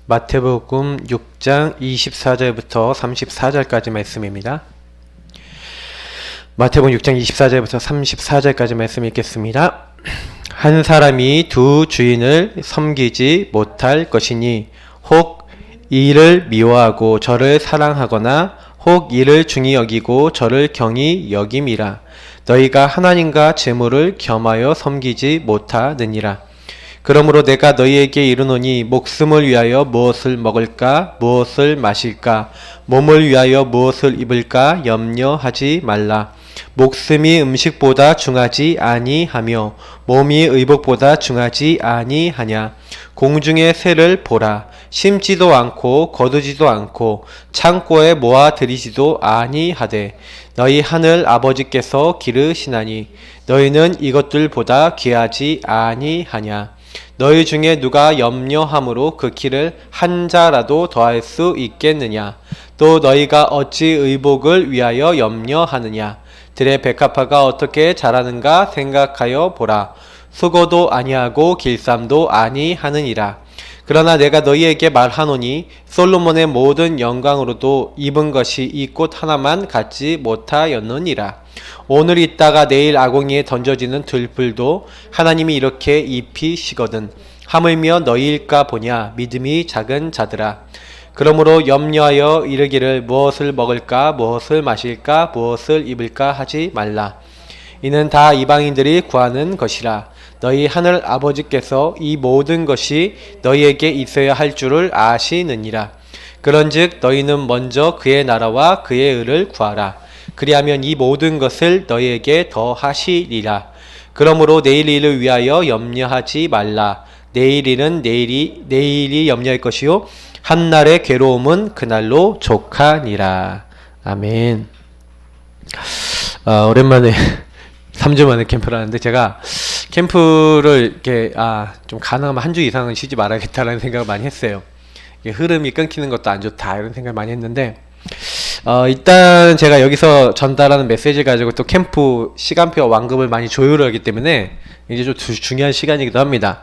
마태복음 6장 24절부터 34절까지 말씀입니다. 마태복음 6장 24절부터 34절까지 말씀 읽겠습니다. 한 사람이 두 주인을 섬기지 못할 것이니 혹 이를 미워하고 저를 사랑하거나 혹 이를 중히 여기고 저를 경히 여김이라. 너희가 하나님과 재물을 겸하여 섬기지 못하느니라. 그러므로 내가 너희에게 이르노니 목숨을 위하여 무엇을 먹을까 무엇을 마실까 몸을 위하여 무엇을 입을까 염려하지 말라. 목숨이 음식보다 중하지 아니하며 몸이 의복보다 중하지 아니하냐. 공중의 새를 보라. 심지도 않고 거두지도 않고 창고에 모아 들이지도 아니하되 너희 하늘 아버지께서 기르시나니 너희는 이것들보다 귀하지 아니하냐. 너희 중에 누가 염려함으로 그 키를 한 자라도 더할 수 있겠느냐. 또 너희가 어찌 의복을 위하여 염려하느냐. 들의 백합화가 어떻게 자라는가 생각하여 보라. 수고도 아니하고 길쌈도 아니하느니라. 그러나 내가 너희에게 말하노니 솔로몬의 모든 영광으로도 입은 것이 이 꽃 하나만 갖지 못하였느니라. 오늘 있다가 내일 아궁이에 던져지는 들풀도 하나님이 이렇게 입히시거든. 하물며 너희일까 보냐. 믿음이 작은 자들아. 그러므로 염려하여 이르기를 무엇을 먹을까 무엇을 마실까 무엇을 입을까 하지 말라. 이는 다 이방인들이 구하는 것이라. 너희 하늘 아버지께서 이 모든 것이 너희에게 있어야 할 줄을 아시느니라. 그런즉 너희는 먼저 그의 나라와 그의 의를 구하라. 그리하면 이 모든 것을 너희에게 더하시리라. 그러므로 내일 일을 위하여 염려하지 말라. 내일 일은 내일이 염려할 것이요 한날의 괴로움은 그날로 족하니라. 아멘. 오랜만에 3주 만에 캠프를 하는데 제가 캠프를 이렇게 좀 가능하면 한 주 이상은 쉬지 말아야겠다라는 생각을 많이 했어요. 흐름이 끊기는 것도 안 좋다 이런 생각을 많이 했는데 일단 제가 여기서 전달하는 메시지를 가지고 또 캠프 시간표 완급을 많이 조율을 하기 때문에 이제 좀 중요한 시간이기도 합니다.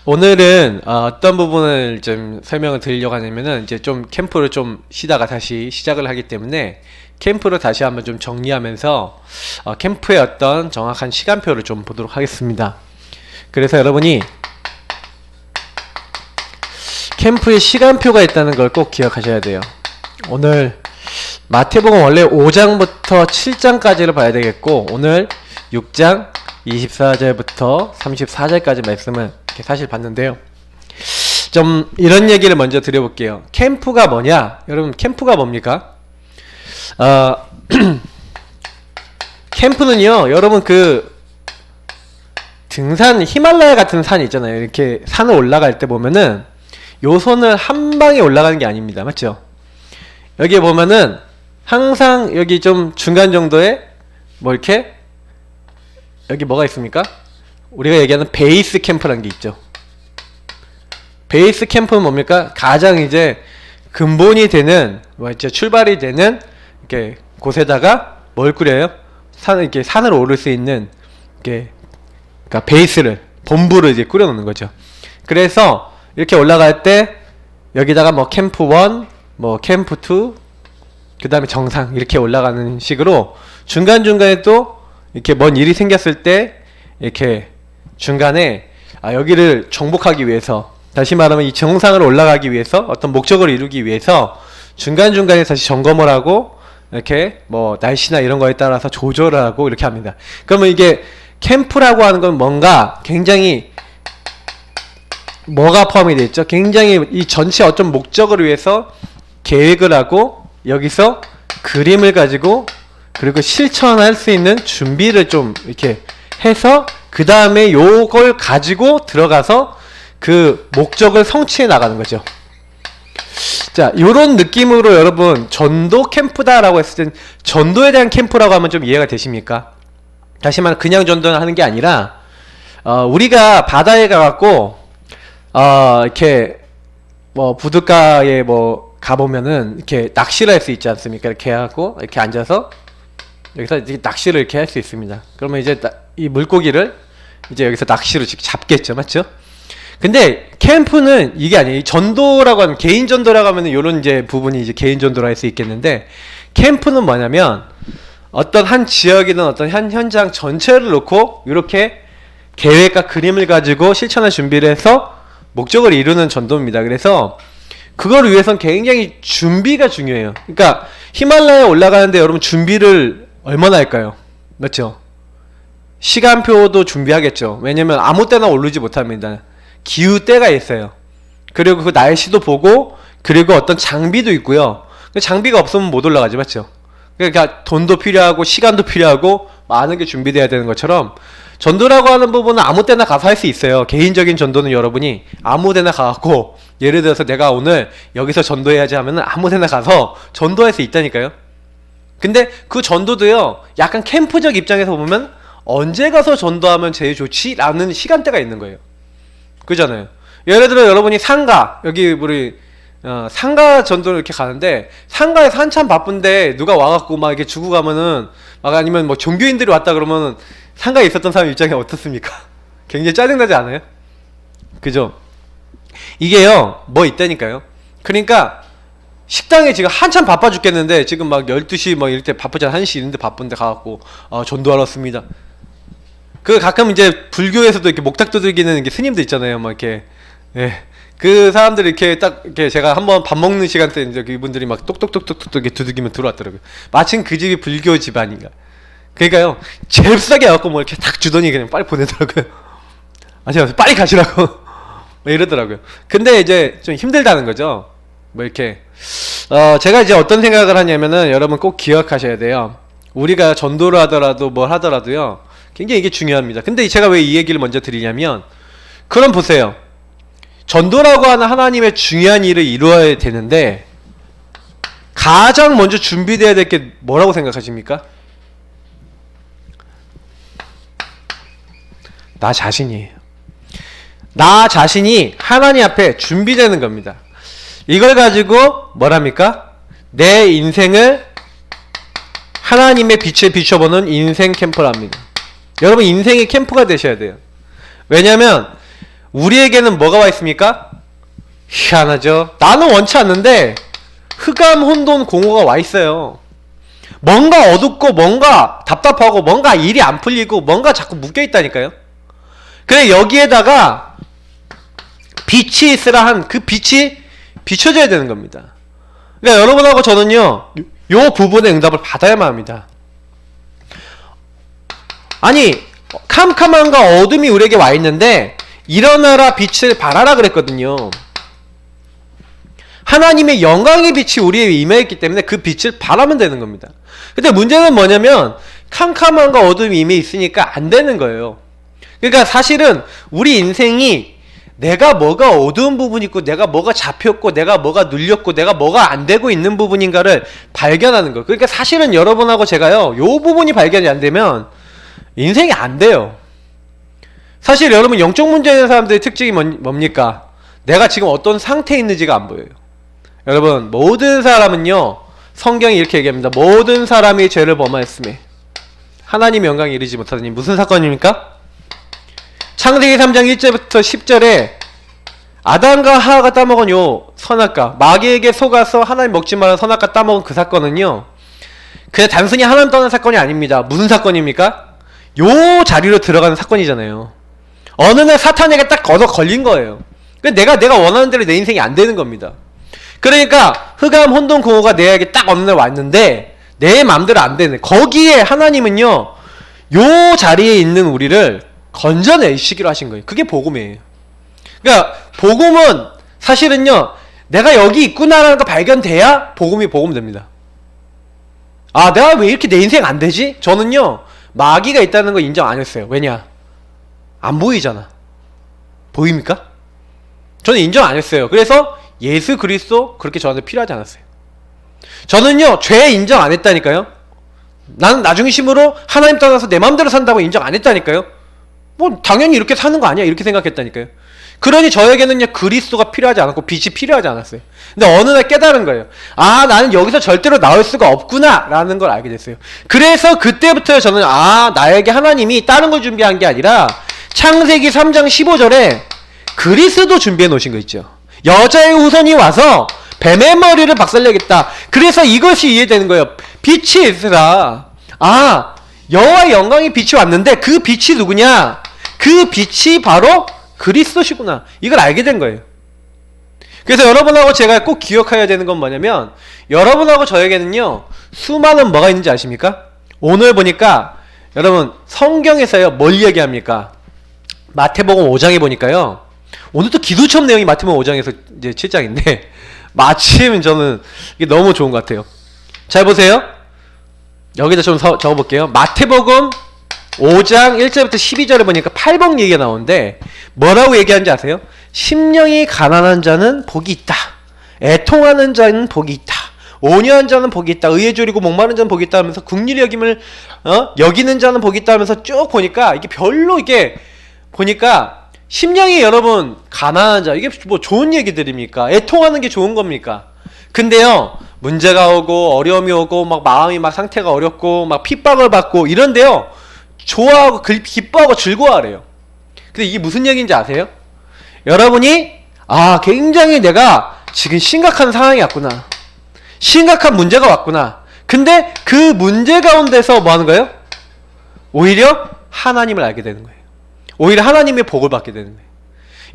오늘은 어떤 부분을 좀 설명을 드리려고 하냐면은 이제 좀 캠프를 좀 쉬다가 다시 시작을 하기 때문에 캠프를 다시 한번 좀 정리하면서 캠프의 어떤 정확한 시간표를 좀 보도록 하겠습니다. 그래서 여러분이 캠프의 시간표가 있다는 걸 꼭 기억하셔야 돼요. 오늘 마태복음 원래 5장부터 7장까지를 봐야 되겠고 오늘 6장 24절부터 34절까지 말씀을 이렇게 사실 봤는데요. 좀 이런 얘기를 먼저 드려볼게요. 캠프가 뭐냐? 여러분 캠프가 뭡니까? 캠프는요 여러분 그 등산 히말라야 같은 산 있잖아요. 이렇게 산을 올라갈 때 보면은 요 손을 한 방에 올라가는 게 아닙니다. 맞죠? 여기에 보면은 항상 여기 좀 중간 정도에 뭐 이렇게 여기 뭐가 있습니까? 우리가 얘기하는 베이스 캠프라는 게 있죠. 베이스 캠프는 뭡니까? 가장 이제 근본이 되는 뭐 이제 출발이 되는 이렇게 곳에다가 뭘 꾸려요? 이렇게 산을 오를 수 있는 이렇게 그러니까 베이스를 본부를 이제 꾸려 놓는 거죠. 그래서 이렇게 올라갈 때 여기다가 뭐 캠프 1, 뭐 캠프 2, 그 다음에 정상 이렇게 올라가는 식으로 중간중간에 또 이렇게 뭔 일이 생겼을 때 이렇게 중간에 여기를 정복하기 위해서 다시 말하면 이 정상을 올라가기 위해서 어떤 목적을 이루기 위해서 중간중간에 다시 점검을 하고 이렇게 뭐 날씨나 이런 거에 따라서 조절을 하고 이렇게 합니다. 그러면 이게 캠프라고 하는 건 뭔가 굉장히 뭐가 포함이 되어 있죠? 굉장히 이 전체 어떤 목적을 위해서 계획을 하고 여기서 그림을 가지고 그리고 실천할 수 있는 준비를 좀 이렇게 해서 그 다음에 요걸 가지고 들어가서 그 목적을 성취해 나가는 거죠. 자, 요런 느낌으로 여러분 전도 캠프다라고 했을 땐 전도에 대한 캠프라고 하면 좀 이해가 되십니까? 다시 말해 그냥 전도를 하는 게 아니라 우리가 바다에 가갖고 이렇게 뭐 부둣가에 뭐 가보면은 이렇게 낚시를 할 수 있지 않습니까? 이렇게 하고 이렇게 앉아서 여기서 이렇게 낚시를 이렇게 할 수 있습니다. 그러면 이제 이 물고기를 이제 여기서 낚시로 잡겠죠, 맞죠? 근데 캠프는 이게 아니에요. 전도라고 하면, 개인 전도라고 하면 요런 이제 부분이 이제 개인 전도라 할 수 있겠는데, 캠프는 뭐냐면 어떤 한 지역이든 어떤 한 현장 전체를 놓고 이렇게 계획과 그림을 가지고 실천할 준비를 해서 목적을 이루는 전도입니다. 그래서 그걸 위해선 굉장히 준비가 중요해요. 그러니까 히말라야에 올라가는데 여러분 준비를 얼마나 할까요? 맞죠? 시간표도 준비하겠죠. 왜냐면 아무 때나 오르지 못합니다. 기후 때가 있어요. 그리고 그 날씨도 보고, 그리고 어떤 장비도 있고요. 장비가 없으면 못 올라가지, 맞죠? 그러니까 돈도 필요하고 시간도 필요하고 많은 게 준비돼야 되는 것처럼, 전도라고 하는 부분은 아무 때나 가서 할 수 있어요. 개인적인 전도는 여러분이 아무 데나 가갖고, 예를 들어서 내가 오늘 여기서 전도해야지 하면은 아무 데나 가서 전도할 수 있다니까요. 근데 그 전도도요, 약간 캠프적 입장에서 보면 언제 가서 전도하면 제일 좋지? 라는 시간대가 있는 거예요. 그잖아요. 예를 들어 여러분이 상가, 여기 우리 상가 전도를 이렇게 가는데, 상가에서 한참 바쁜데 누가 와갖고 막 이렇게 주고 가면은, 막 아니면 뭐 종교인들이 왔다 그러면은 상가에 있었던 사람 입장이 어떻습니까? 굉장히 짜증나지 않아요? 그죠? 이게요, 뭐 있다니까요. 그러니까 식당에 지금 한참 바빠 죽겠는데, 지금 막 12시 뭐 이럴 때 바쁘잖아. 1시 이런데 바쁜데 가갖고 전도하러 왔습니다. 그 가끔 이제 불교에서도 이렇게 목탁 두들기는 이렇게 스님들 있잖아요. 막 이렇게, 예. 그 사람들이 이렇게 딱 이렇게 제가 한번 밥 먹는 시간 때 이제 이분들이 막 똑똑똑똑똑 이렇게 두들기면 들어왔더라고요. 마침 그 집이 불교 집안인가. 그러니까요, 제일 싸게 해갖고 뭐 이렇게 탁 주더니 그냥 빨리 보내더라고요. 아시죠? 빨리 가시라고. 뭐 이러더라고요. 근데 이제 좀 힘들다는 거죠. 뭐 이렇게 제가 이제 어떤 생각을 하냐면은, 여러분 꼭 기억하셔야 돼요. 우리가 전도를 하더라도 뭘 하더라도요, 굉장히 이게 중요합니다. 근데 제가 왜 이 얘기를 먼저 드리냐면, 그럼 보세요. 전도라고 하는 하나님의 중요한 일을 이루어야 되는데, 가장 먼저 준비되어야 될 게 뭐라고 생각하십니까? 나 자신이에요. 나 자신이 하나님 앞에 준비되는 겁니다. 이걸 가지고 뭐랍니까? 내 인생을 하나님의 빛에 비춰보는 인생 캠프랍니다. 여러분 인생의 캠프가 되셔야 돼요. 왜냐면 우리에게는 뭐가 와 있습니까? 희한하죠. 나는 원치 않는데 흑암, 혼돈, 공허가 와 있어요. 뭔가 어둡고, 뭔가 답답하고, 뭔가 일이 안 풀리고, 뭔가 자꾸 묶여 있다니까요. 그래, 여기에다가 빛이 있으라 한 그 빛이 비춰져야 되는 겁니다. 그러니까 여러분하고 저는요, 요 부분의 응답을 받아야만 합니다. 아니, 캄캄함과 어둠이 우리에게 와 있는데 일어나라 빛을 발하라 그랬거든요. 하나님의 영광의 빛이 우리에게 임해있기 때문에 그 빛을 발하면 되는 겁니다. 근데 문제는 뭐냐면 캄캄함과 어둠이 임해 있으니까 안 되는 거예요. 그러니까 사실은 우리 인생이 내가 뭐가 어두운 부분이 있고, 내가 뭐가 잡혔고, 내가 뭐가 눌렸고, 내가 뭐가 안 되고 있는 부분인가를 발견하는 거예요. 그러니까 사실은 여러분하고 제가요, 요 부분이 발견이 안 되면 인생이 안 돼요. 사실 여러분 영적 문제 있는 사람들의 특징이 뭡니까? 내가 지금 어떤 상태에 있는지가 안 보여요. 여러분 모든 사람은요, 성경이 이렇게 얘기합니다. 모든 사람이 죄를 범하였음에 하나님의 영광에 이르지 못하더니. 무슨 사건입니까? 창세기 3장 1절부터 10절에 아담과 하와가 따먹은 요 선악과, 마귀에게 속아서 하나님 먹지 말라는 선악과 따먹은 그 사건은요, 그냥 단순히 하나님 떠난 사건이 아닙니다. 무슨 사건입니까? 요 자리로 들어가는 사건이잖아요. 어느 날 사탄에게 딱 걷어 걸린 거예요. 내가 원하는 대로 내 인생이 안 되는 겁니다. 그러니까 흑암, 혼돈, 공허가 내에게 딱 어느 날 왔는데 내 마음대로 안 되는, 거기에 하나님은요, 요 자리에 있는 우리를 건져내시기로 하신 거예요. 그게 복음이에요. 그러니까 복음은 사실은요, 내가 여기 있구나라는 거 발견돼야 복음이 복음됩니다. 아, 내가 왜 이렇게 내 인생 안 되지? 저는요, 마귀가 있다는 거 인정 안 했어요. 왜냐? 안 보이잖아. 보입니까? 저는 인정 안 했어요. 그래서 예수 그리스도 그렇게 저한테 필요하지 않았어요. 저는요, 죄 인정 안 했다니까요. 나는 나중심으로 하나님 떠나서 내 마음대로 산다고 인정 안 했다니까요. 뭐 당연히 이렇게 사는 거 아니야, 이렇게 생각했다니까요. 그러니 저에게는요, 그리스도가 필요하지 않았고 빛이 필요하지 않았어요. 근데 어느 날 깨달은 거예요. 아, 나는 여기서 절대로 나올 수가 없구나 라는 걸 알게 됐어요. 그래서 그때부터 저는 나에게 하나님이 다른 걸 준비한 게 아니라 창세기 3장 15절에 그리스도 준비해 놓으신 거 있죠. 여자의 후손이 와서 뱀의 머리를 박살내겠다. 그래서 이것이 이해되는 거예요. 빛이 있으라. 아, 여호와의 영광의 빛이 왔는데 그 빛이 누구냐? 그 빛이 바로 그리스도시구나. 이걸 알게 된 거예요. 그래서 여러분하고 제가 꼭 기억해야 되는 건 뭐냐면, 여러분하고 저에게는요 수많은 뭐가 있는지 아십니까? 오늘 보니까 여러분 성경에서요 뭘 이야기합니까? 마태복음 5장에 보니까요, 오늘 또 기도처럼 내용이 마태복음 5장에서 이제 7장인데 마침 저는 이게 너무 좋은 것 같아요. 잘 보세요. 여기다 좀 적어볼게요. 마태복음 5장 1절부터 12절에 보니까 팔복 얘기가 나오는데 뭐라고 얘기하는지 아세요? 심령이 가난한 자는 복이 있다. 애통하는 자는 복이 있다. 온유한 자는 복이 있다. 의에 줄이고 목마른 자는 복이 있다 하면서 긍휼히 여김을 여기는 자는 복이 있다 하면서 쭉 보니까 이게 별로 이게 보니까 심령이 여러분 가난한 자, 이게 뭐 좋은 얘기들입니까? 애통하는 게 좋은 겁니까? 근데요 문제가 오고 어려움이 오고 막 마음이 막 상태가 어렵고 막 핍박을 받고 이런데요 좋아하고 기뻐하고 즐거워하래요. 근데 이게 무슨 얘기인지 아세요? 여러분이 굉장히 내가 지금 심각한 상황이 왔구나, 심각한 문제가 왔구나. 근데 그 문제 가운데서 뭐 하는 거예요? 오히려 하나님을 알게 되는 거예요. 오히려 하나님의 복을 받게 되는 거예요.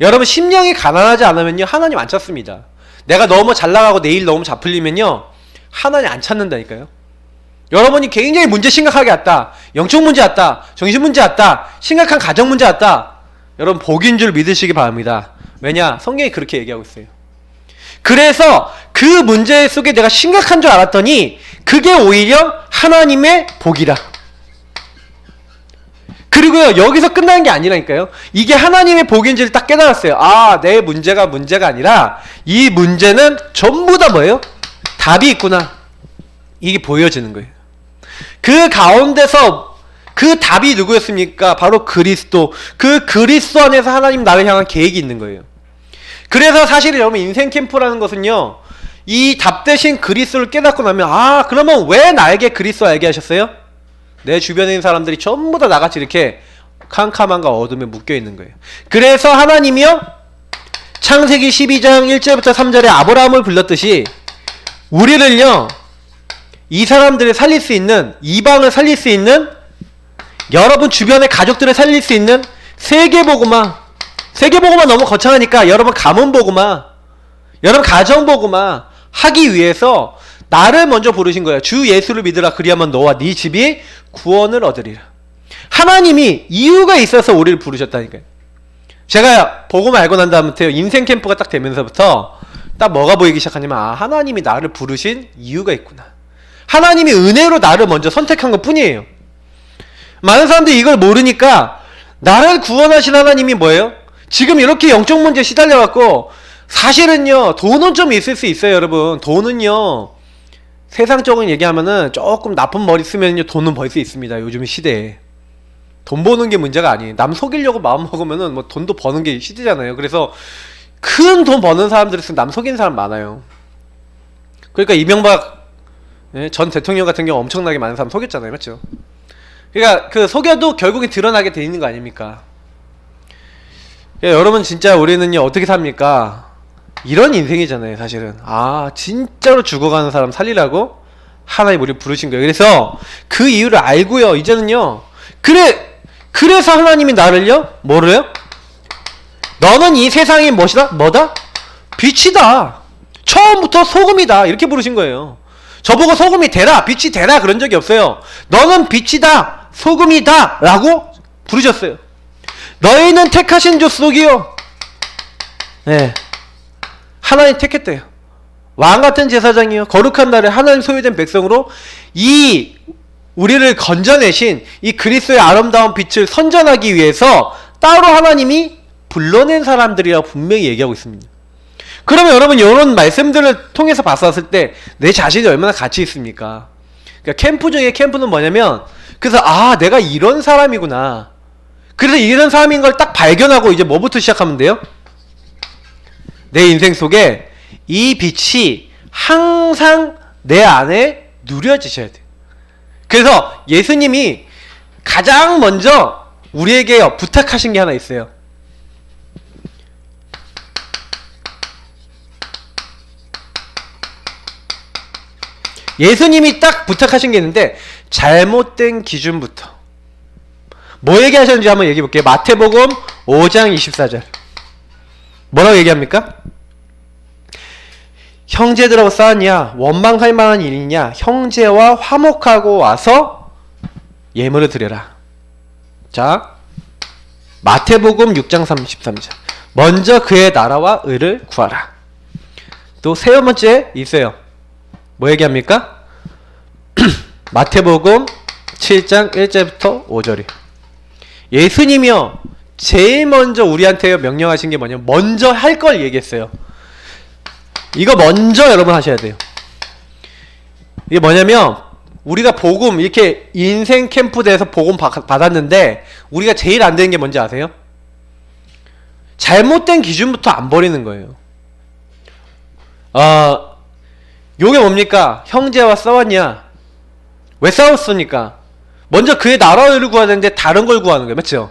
여러분 심령이 가난하지 않으면요 하나님 안 찾습니다. 내가 너무 잘 나가고 내일 너무 잡풀리면요 하나님 안 찾는다니까요. 여러분이 굉장히 문제 심각하게 왔다, 영적 문제 왔다, 정신 문제 왔다, 심각한 가정 문제 왔다, 여러분 복인 줄 믿으시기 바랍니다. 왜냐? 성경이 그렇게 얘기하고 있어요. 그래서 그 문제 속에 내가 심각한 줄 알았더니 그게 오히려 하나님의 복이라. 그리고요 여기서 끝나는 게 아니라니까요. 이게 하나님의 복인지를 딱 깨달았어요. 내 문제가 아니라 이 문제는 전부 다 뭐예요? 답이 있구나. 이게 보여지는 거예요. 그 가운데서 그 답이 누구였습니까? 바로 그리스도. 그 그리스도 안에서 하나님 나를 향한 계획이 있는 거예요. 그래서 사실 여러분 인생 캠프라는 것은요 이 답 대신 그리스도를 깨닫고 나면 그러면 왜 나에게 그리스도 알게 하셨어요? 내 주변에 있는 사람들이 전부 다 나같이 이렇게 캄캄함과 어둠에 묶여 있는 거예요. 그래서 하나님이요 창세기 12장 1절부터 3절에 아브라함을 불렀듯이 우리를요 이 사람들을 살릴 수 있는, 이방을 살릴 수 있는, 여러분 주변의 가족들을 살릴 수 있는 세계복음화 너무 거창하니까 여러분 가문복음화, 여러분 가정복음화 하기 위해서 나를 먼저 부르신 거예요. 주 예수를 믿으라 그리하면 너와 네 집이 구원을 얻으리라. 하나님이 이유가 있어서 우리를 부르셨다니까요. 제가 복음 알고 난 다음부터 인생 캠프가 딱 되면서부터 딱 뭐가 보이기 시작하냐면 하나님이 나를 부르신 이유가 있구나. 하나님이 은혜로 나를 먼저 선택한 것 뿐이에요. 많은 사람들이 이걸 모르니까 나를 구원하신 하나님이 뭐예요? 지금 이렇게 영적 문제에 시달려갖고 사실은요 돈은 좀 있을 수 있어요. 여러분 돈은요 세상적인 얘기하면은 조금 나쁜 머리 쓰면요 돈은 벌 수 있습니다. 요즘 시대에 돈 버는 게 문제가 아니에요. 남 속이려고 마음 먹으면은 뭐 돈도 버는 게 시대잖아요. 그래서 큰 돈 버는 사람들 있으면 남 속이는 사람 많아요. 그러니까 이명박 전 대통령 같은 경우 엄청나게 많은 사람 속였잖아요. 맞죠? 그러니까 그 속여도 결국에 드러나게 돼 있는 거 아닙니까? 여러분 진짜 우리는요 어떻게 삽니까? 이런 인생이잖아요. 사실은 진짜로 죽어가는 사람 살리라고 하나님 우리를 부르신 거예요. 그래서 그 이유를 알고요 이제는요 그래서 하나님이 나를요 뭐래요? 너는 이 세상이 뭐다? 빛이다. 처음부터 소금이다. 이렇게 부르신 거예요. 저보고 소금이 되라, 빛이 되라 그런 적이 없어요. 너는 빛이다, 소금이다 라고 부르셨어요. 너희는 택하신 족속이요. 하나님 택했대요. 왕같은 제사장이요 거룩한 날에 하나님 소유된 백성으로 이 우리를 건져내신 이 그리스도의 아름다운 빛을 선전하기 위해서 따로 하나님이 불러낸 사람들이라고 분명히 얘기하고 있습니다. 그러면 여러분 이런 말씀들을 통해서 봤었을 때 내 자신이 얼마나 가치 있습니까? 그러니까 캠프 중에 캠프는 뭐냐면 그래서 내가 이런 사람이구나. 그래서 이런 사람인 걸 딱 발견하고 이제 뭐부터 시작하면 돼요? 내 인생 속에 이 빛이 항상 내 안에 누려지셔야 돼요. 그래서 예수님이 가장 먼저 우리에게 부탁하신 게 하나 있어요. 예수님이 딱 부탁하신 게 있는데 잘못된 기준부터 뭐 얘기하셨는지 한번 얘기해 볼게요. 마태복음 5장 24절 뭐라고 얘기합니까? 형제들하고 싸웠냐? 원망할 만한 일이냐? 형제와 화목하고 와서 예물을 드려라. 자, 마태복음 6장 33절 먼저 그의 나라와 의를 구하라. 또 세 번째 있어요. 뭐 얘기합니까? 마태복음 7장 1절부터 5절이 예수님이요 제일 먼저 우리한테 명령하신 게 뭐냐면 먼저 할 걸 얘기했어요. 이거 먼저 여러분 하셔야 돼요. 이게 뭐냐면 우리가 복음 이렇게 인생 캠프대에서 복음 받았는데 우리가 제일 안 되는 게 뭔지 아세요? 잘못된 기준부터 안 버리는 거예요. 요게 뭡니까? 형제와 싸웠냐? 왜 싸웠습니까? 먼저 그의 나라와 의를 구해야 되는데 다른 걸 구하는 거예요. 맞죠?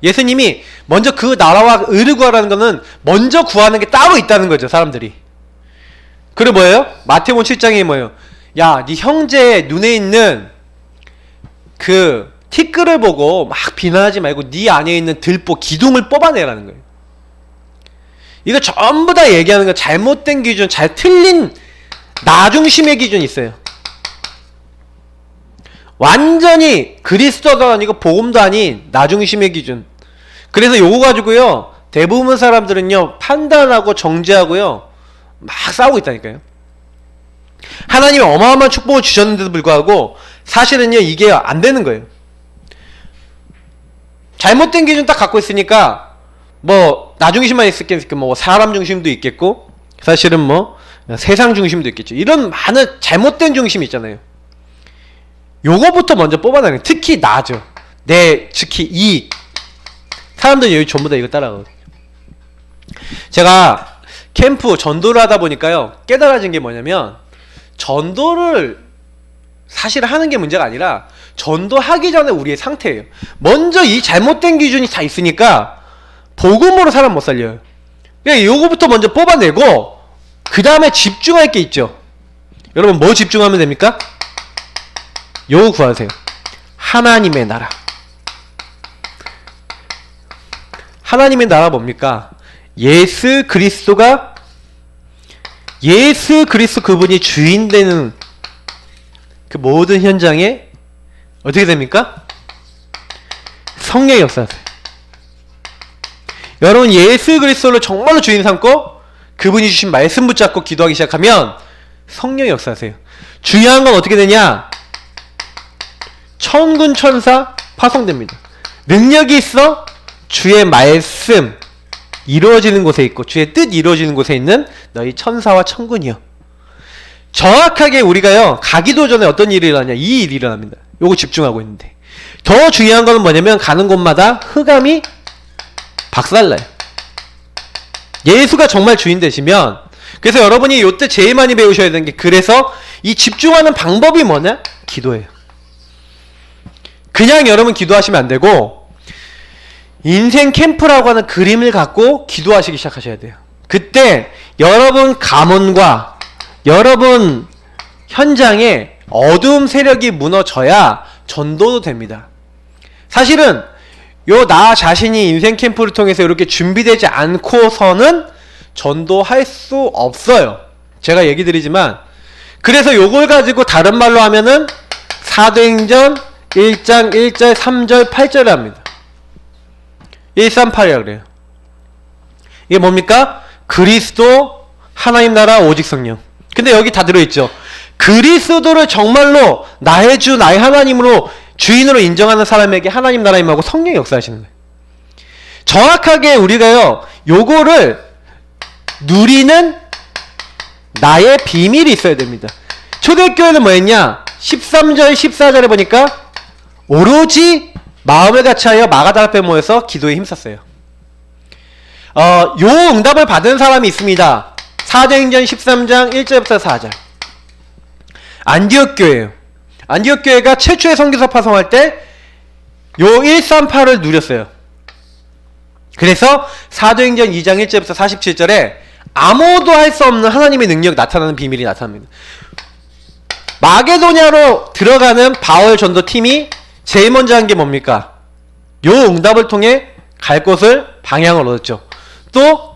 예수님이 먼저 그 나라와 의를 구하라는 거는 먼저 구하는 게 따로 있다는 거죠. 사람들이. 그리고 뭐예요? 마태복음 7장이 뭐예요? 야, 네 형제의 눈에 있는 그 티끌을 보고 막 비난하지 말고 네 안에 있는 들보 기둥을 뽑아내라는 거예요. 이거 전부 다 얘기하는 거 잘못된 기준, 틀린 나 중심의 기준이 있어요. 완전히 그리스도가 아니고 복음도 아닌 나 중심의 기준. 그래서 요거 가지고요 대부분 사람들은요 판단하고 정죄하고요 막 싸우고 있다니까요. 하나님이 어마어마한 축복을 주셨는데도 불구하고 사실은요 이게 안 되는 거예요. 잘못된 기준 딱 갖고 있으니까 뭐 나 중심만 있겠고 뭐 사람 중심도 있겠고 사실은 뭐 세상 중심도 있겠죠. 이런 많은 잘못된 중심이 있잖아요. 요거부터 먼저 뽑아내는 거예요. 특히 나죠. 특히 이익. 사람들이 여기 전부 다 이거 따라가거든요. 제가 캠프 전도를 하다 보니까요 깨달아진 게 뭐냐면 전도를 사실 하는 게 문제가 아니라 전도하기 전에 우리의 상태예요. 먼저 이 잘못된 기준이 다 있으니까 복음으로 사람 못 살려요. 그러니까 요거부터 먼저 뽑아내고 그 다음에 집중할 게 있죠. 여러분 뭐 집중하면 됩니까? 요거 구하세요. 하나님의 나라. 하나님의 나라 뭡니까? 예수 그리스도 그분이 주인 되는 그 모든 현장에 어떻게 됩니까? 성령의 역사하세요. 여러분 예수 그리스도를 정말로 주인 삼고 그분이 주신 말씀 붙잡고 기도하기 시작하면 성령의 역사하세요. 중요한 건 어떻게 되냐? 천군 천사 파송됩니다. 능력이 있어 주의 말씀 이루어지는 곳에 있고 주의 뜻 이루어지는 곳에 있는 너희 천사와 천군이요. 정확하게 우리가요 가기도 전에 어떤 일이 일어나냐? 이 일이 일어납니다. 요거 집중하고 있는데 더 중요한 거는 뭐냐면 가는 곳마다 흑암이 박살나요. 예수가 정말 주인 되시면 그래서 여러분이 요때 제일 많이 배우셔야 되는 게 그래서 이 집중하는 방법이 뭐냐? 기도예요. 그냥 여러분 기도하시면 안 되고 인생 캠프라고 하는 그림을 갖고 기도하시기 시작하셔야 돼요. 그때 여러분 가문과 여러분 현장에 어두움 세력이 무너져야 전도도 됩니다. 사실은 나 자신이 인생 캠프를 통해서 이렇게 준비되지 않고서는 전도할 수 없어요. 제가 얘기 드리지만 그래서 요걸 가지고 다른 말로 하면은 사도행전 1장 1절 3절 8절을 합니다. 138이라 그래요. 이게 뭡니까? 그리스도 하나님 나라 오직 성령. 근데 여기 다 들어있죠. 그리스도를 정말로 나의 주 나의 하나님으로 주인으로 인정하는 사람에게 하나님 나라 임하고 성령이 역사하시는 거예요. 정확하게 우리가요 요거를 누리는 나의 비밀이 있어야 됩니다. 초대교회는 뭐였냐? 13절 14절에 보니까 오로지 마음을 같이하여 마가다 앞에 모여서 기도에 힘썼어요. 요 응답을 받은 사람이 있습니다. 사도행전 13장 1절부터 4절 안디옥 교회예요. 안디옥 교회가 최초의 선교사 파송할 때 요 138을 누렸어요. 그래서 사도행전 2장 1절부터 47절에 아무도 할 수 없는 하나님의 능력이 나타나는 비밀이 나타납니다. 마게도냐로 들어가는 바울 전도팀이 제일 먼저 한 게 뭡니까? 요 응답을 통해 갈 곳을 방향을 얻었죠. 또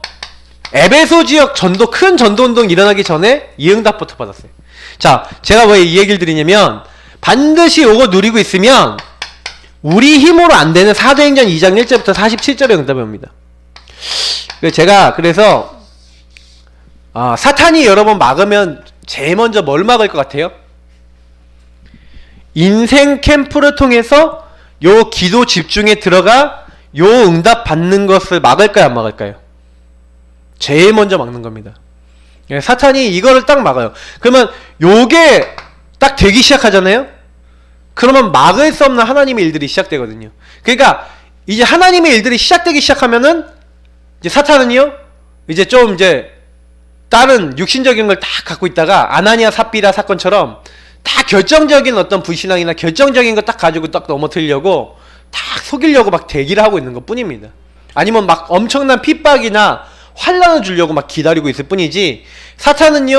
에베소 지역 전도, 큰 전도 운동이 일어나기 전에 이 응답부터 받았어요. 자, 제가 왜 이 얘기를 드리냐면 반드시 요거 누리고 있으면 우리 힘으로 안 되는 사도행전 2장 1절부터 47절의 응답이 옵니다. 제가 그래서 사탄이 여러분 막으면 제일 먼저 뭘 막을 것 같아요? 인생 캠프를 통해서 요 기도 집중에 들어가 요 응답 받는 것을 막을까요, 안 막을까요? 제일 먼저 막는 겁니다. 사탄이 이거를 딱 막아요. 그러면 요게 딱 되기 시작하잖아요? 그러면 막을 수 없는 하나님의 일들이 시작되거든요. 그러니까 이제 하나님의 일들이 시작되기 시작하면은 이제 사탄은요, 이제 좀 이제 다른 육신적인 걸 다 갖고 있다가 아나니아 삽비라 사건처럼 다 결정적인 어떤 불신앙이나 결정적인 거 딱 가지고 딱 넘어뜨리려고 딱 속이려고 막 대기를 하고 있는 것 뿐입니다. 아니면 막 엄청난 핍박이나 환란을 주려고 막 기다리고 있을 뿐이지, 사탄은요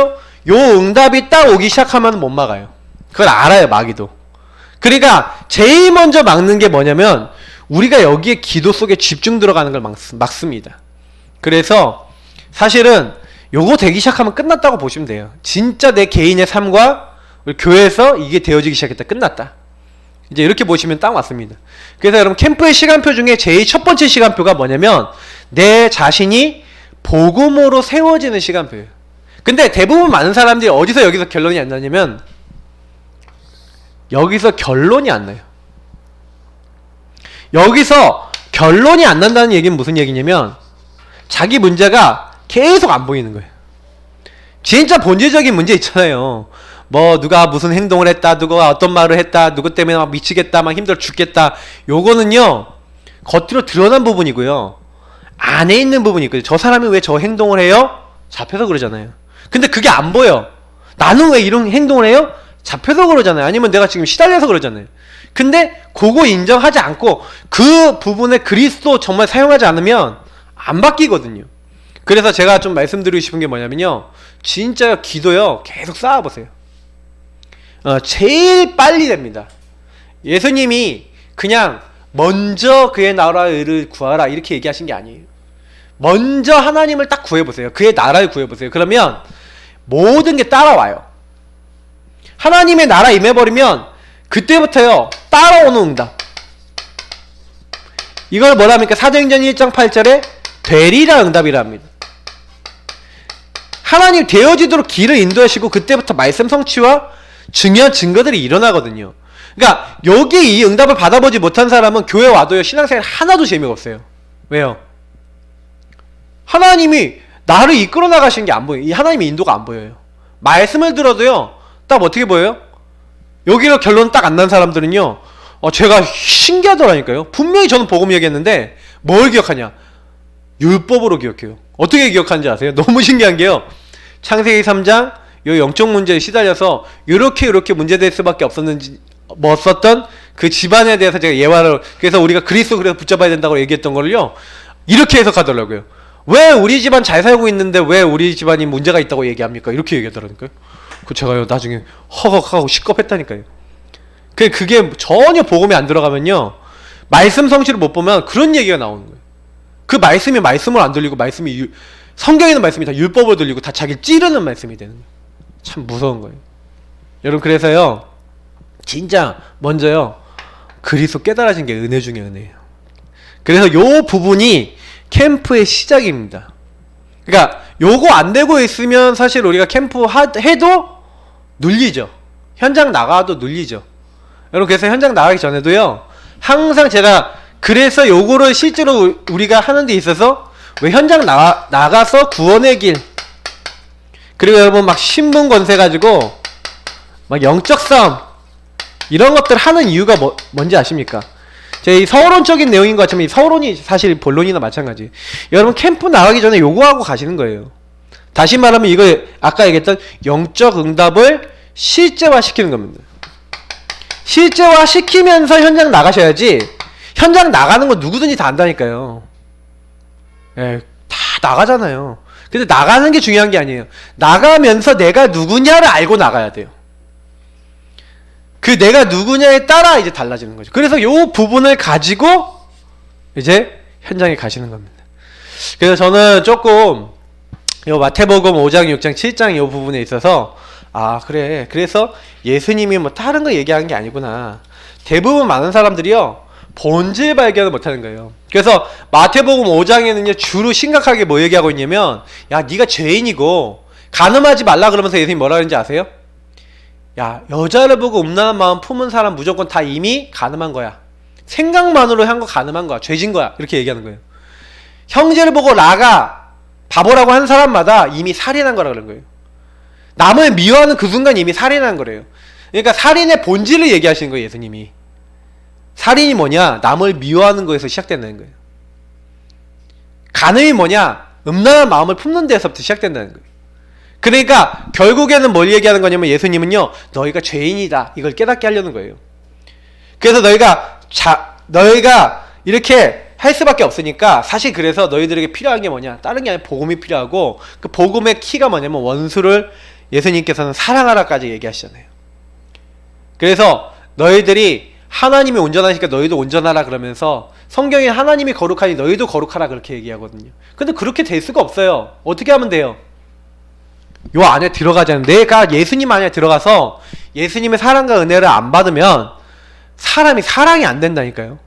요 응답이 딱 오기 시작하면 못 막아요. 그걸 알아요, 마귀도. 그러니까 제일 먼저 막는 게 뭐냐면 우리가 여기에 기도 속에 집중 들어가는 걸 막습니다. 그래서 사실은 요거 되기 시작하면 끝났다고 보시면 돼요. 진짜 내 개인의 삶과 우리 교회에서 이게 되어지기 시작했다, 끝났다, 이제 이렇게 보시면 딱 맞습니다. 그래서 여러분 캠프의 시간표 중에 제일 첫 번째 시간표가 뭐냐면 내 자신이 복음으로 세워지는 시간표예요. 근데 대부분 많은 사람들이 어디서 여기서 결론이 안 나냐면 여기서 결론이 안 나요. 여기서 결론이 안 난다는 얘기는 무슨 얘기냐면 자기 문제가 계속 안 보이는 거예요. 진짜 본질적인 문제 있잖아요. 뭐 누가 무슨 행동을 했다, 누가 어떤 말을 했다, 누구 때문에 막 미치겠다, 막 힘들어 죽겠다, 요거는요 겉으로 드러난 부분이고요, 안에 있는 부분이 있거든요. 저 사람이 왜 저 행동을 해요? 잡혀서 그러잖아요. 근데 그게 안 보여. 나는 왜 이런 행동을 해요? 잡혀서 그러잖아요. 아니면 내가 지금 시달려서 그러잖아요. 근데 그거 인정하지 않고 그 부분에 그리스도 정말 사용하지 않으면 안 바뀌거든요. 그래서 제가 좀 말씀드리고 싶은 게 뭐냐면요, 진짜 기도요 계속 쌓아보세요. 제일 빨리 됩니다. 예수님이 그냥 먼저 그의 나라의 의를 구하라 이렇게 얘기하신 게 아니에요. 먼저 하나님을 딱 구해보세요. 그의 나라를 구해보세요. 그러면 모든 게 따라와요. 하나님의 나라 임해버리면 그때부터요 따라오는 응답. 이걸 뭐라 합니까? 사도행전 1장 8절에 되리라 응답이라 합니다. 하나님 되어지도록 길을 인도하시고 그때부터 말씀 성취와 중요한 증거들이 일어나거든요. 그러니까 여기 이 응답을 받아보지 못한 사람은 교회 와도요 신앙생활 하나도 재미가 없어요. 왜요? 하나님이 나를 이끌어 나가시는 게 안 보여요. 이 하나님의 인도가 안 보여요. 말씀을 들어도요 딱 어떻게 보여요? 여기로 결론 딱 안 난 사람들은요 제가 신기하더라니까요. 분명히 저는 복음 얘기했는데 뭘 기억하냐? 율법으로 기억해요. 어떻게 기억하는지 아세요? 너무 신기한 게요, 창세기 3장 요 영적 문제에 시달려서 이렇게 문제될 수밖에 없었는지 뭐 썼던 그 집안에 대해서 제가 예화를, 그래서 우리가 그리스도 그래서 붙잡아야 된다고 얘기했던 걸요 이렇게 해석하더라고요. 왜 우리 집안 잘 살고 있는데 왜 우리 집안이 문제가 있다고 얘기합니까? 이렇게 얘기하더라니까요. 그 제가요 나중에 허걱하고 시겁했다니까요. 그게 전혀 복음에 안 들어가면요 말씀 성취를 못 보면 그런 얘기가 나오는 거예요. 그 말씀이 말씀을 안 들리고 성경에 있는 말씀이 다 율법을 들리고 다 자기를 찌르는 말씀이 되는 거예요. 참 무서운 거예요. 여러분 그래서요 진짜 먼저요 그리스도 깨달아진 게 은혜 중에 은혜예요. 그래서 요 부분이 캠프의 시작입니다. 그러니까 요거 안 되고 있으면 사실 우리가 캠프 해도 눌리죠. 현장 나가도 눌리죠. 여러분 그래서 현장 나가기 전에도요 항상 제가 그래서 요거를 실제로 우리가 하는 데 있어서 왜 현장 나가서 구원의 길, 그리고 여러분 막 신분 권세 가지고 막 영적 싸움 이런 것들 하는 이유가 뭔지 아십니까? 제가 이 서론적인 내용인 것 같지만 이 서론이 사실 본론이나 마찬가지. 여러분 캠프 나가기 전에 요거 하고 가시는 거예요. 다시 말하면 이거 아까 얘기했던 영적 응답을 실제화 시키는 겁니다. 실제화 시키면서 현장 나가셔야지, 현장 나가는 건 누구든지 다 안다니까요. 예, 다 나가잖아요. 근데 나가는 게 중요한 게 아니에요. 나가면서 내가 누구냐를 알고 나가야 돼요. 그 내가 누구냐에 따라 이제 달라지는 거죠. 그래서 요 부분을 가지고 이제 현장에 가시는 겁니다. 그래서 저는 조금 요 마태복음 5장, 6장, 7장 요 부분에 있어서 아 그래 그래서 예수님이 뭐 다른 거 얘기하는 게 아니구나. 대부분 많은 사람들이요 본질 발견을 못하는 거예요. 그래서 마태복음 5장에는요 주로 심각하게 뭐 얘기하고 있냐면 야 네가 죄인이고 간음하지 말라 그러면서 예수님이 뭐라 그러는지 아세요? 야 여자를 보고 음란한 마음 품은 사람 무조건 다 이미 간음한 거야. 생각만으로 한 거 간음한 거야. 죄진 거야. 이렇게 얘기하는 거예요. 형제를 보고 나가 바보라고 한 사람마다 이미 살인한 거라 그런 거예요. 남을 미워하는 그 순간 이미 살인한 거래요. 그러니까 살인의 본질을 얘기하시는 거예요. 예수님이. 살인이 뭐냐? 남을 미워하는 거에서 시작된다는 거예요. 간음이 뭐냐? 음란한 마음을 품는 데서부터 시작된다는 거예요. 그러니까 결국에는 뭘 얘기하는 거냐면 예수님은요 너희가 죄인이다 이걸 깨닫게 하려는 거예요. 그래서 너희가 이렇게 할 수밖에 없으니까 사실 그래서 너희들에게 필요한 게 뭐냐 다른 게 아니라 복음이 필요하고 그 복음의 키가 뭐냐면 원수를 예수님께서는 사랑하라까지 얘기하시잖아요. 그래서 너희들이 하나님이 온전하시니까 너희도 온전하라 그러면서 성경에 하나님이 거룩하니 너희도 거룩하라 그렇게 얘기하거든요. 근데 그렇게 될 수가 없어요. 어떻게 하면 돼요? 요 안에 들어가자는 내가 예수님 안에 들어가서 예수님의 사랑과 은혜를 안 받으면 사람이 사랑이 안 된다니까요.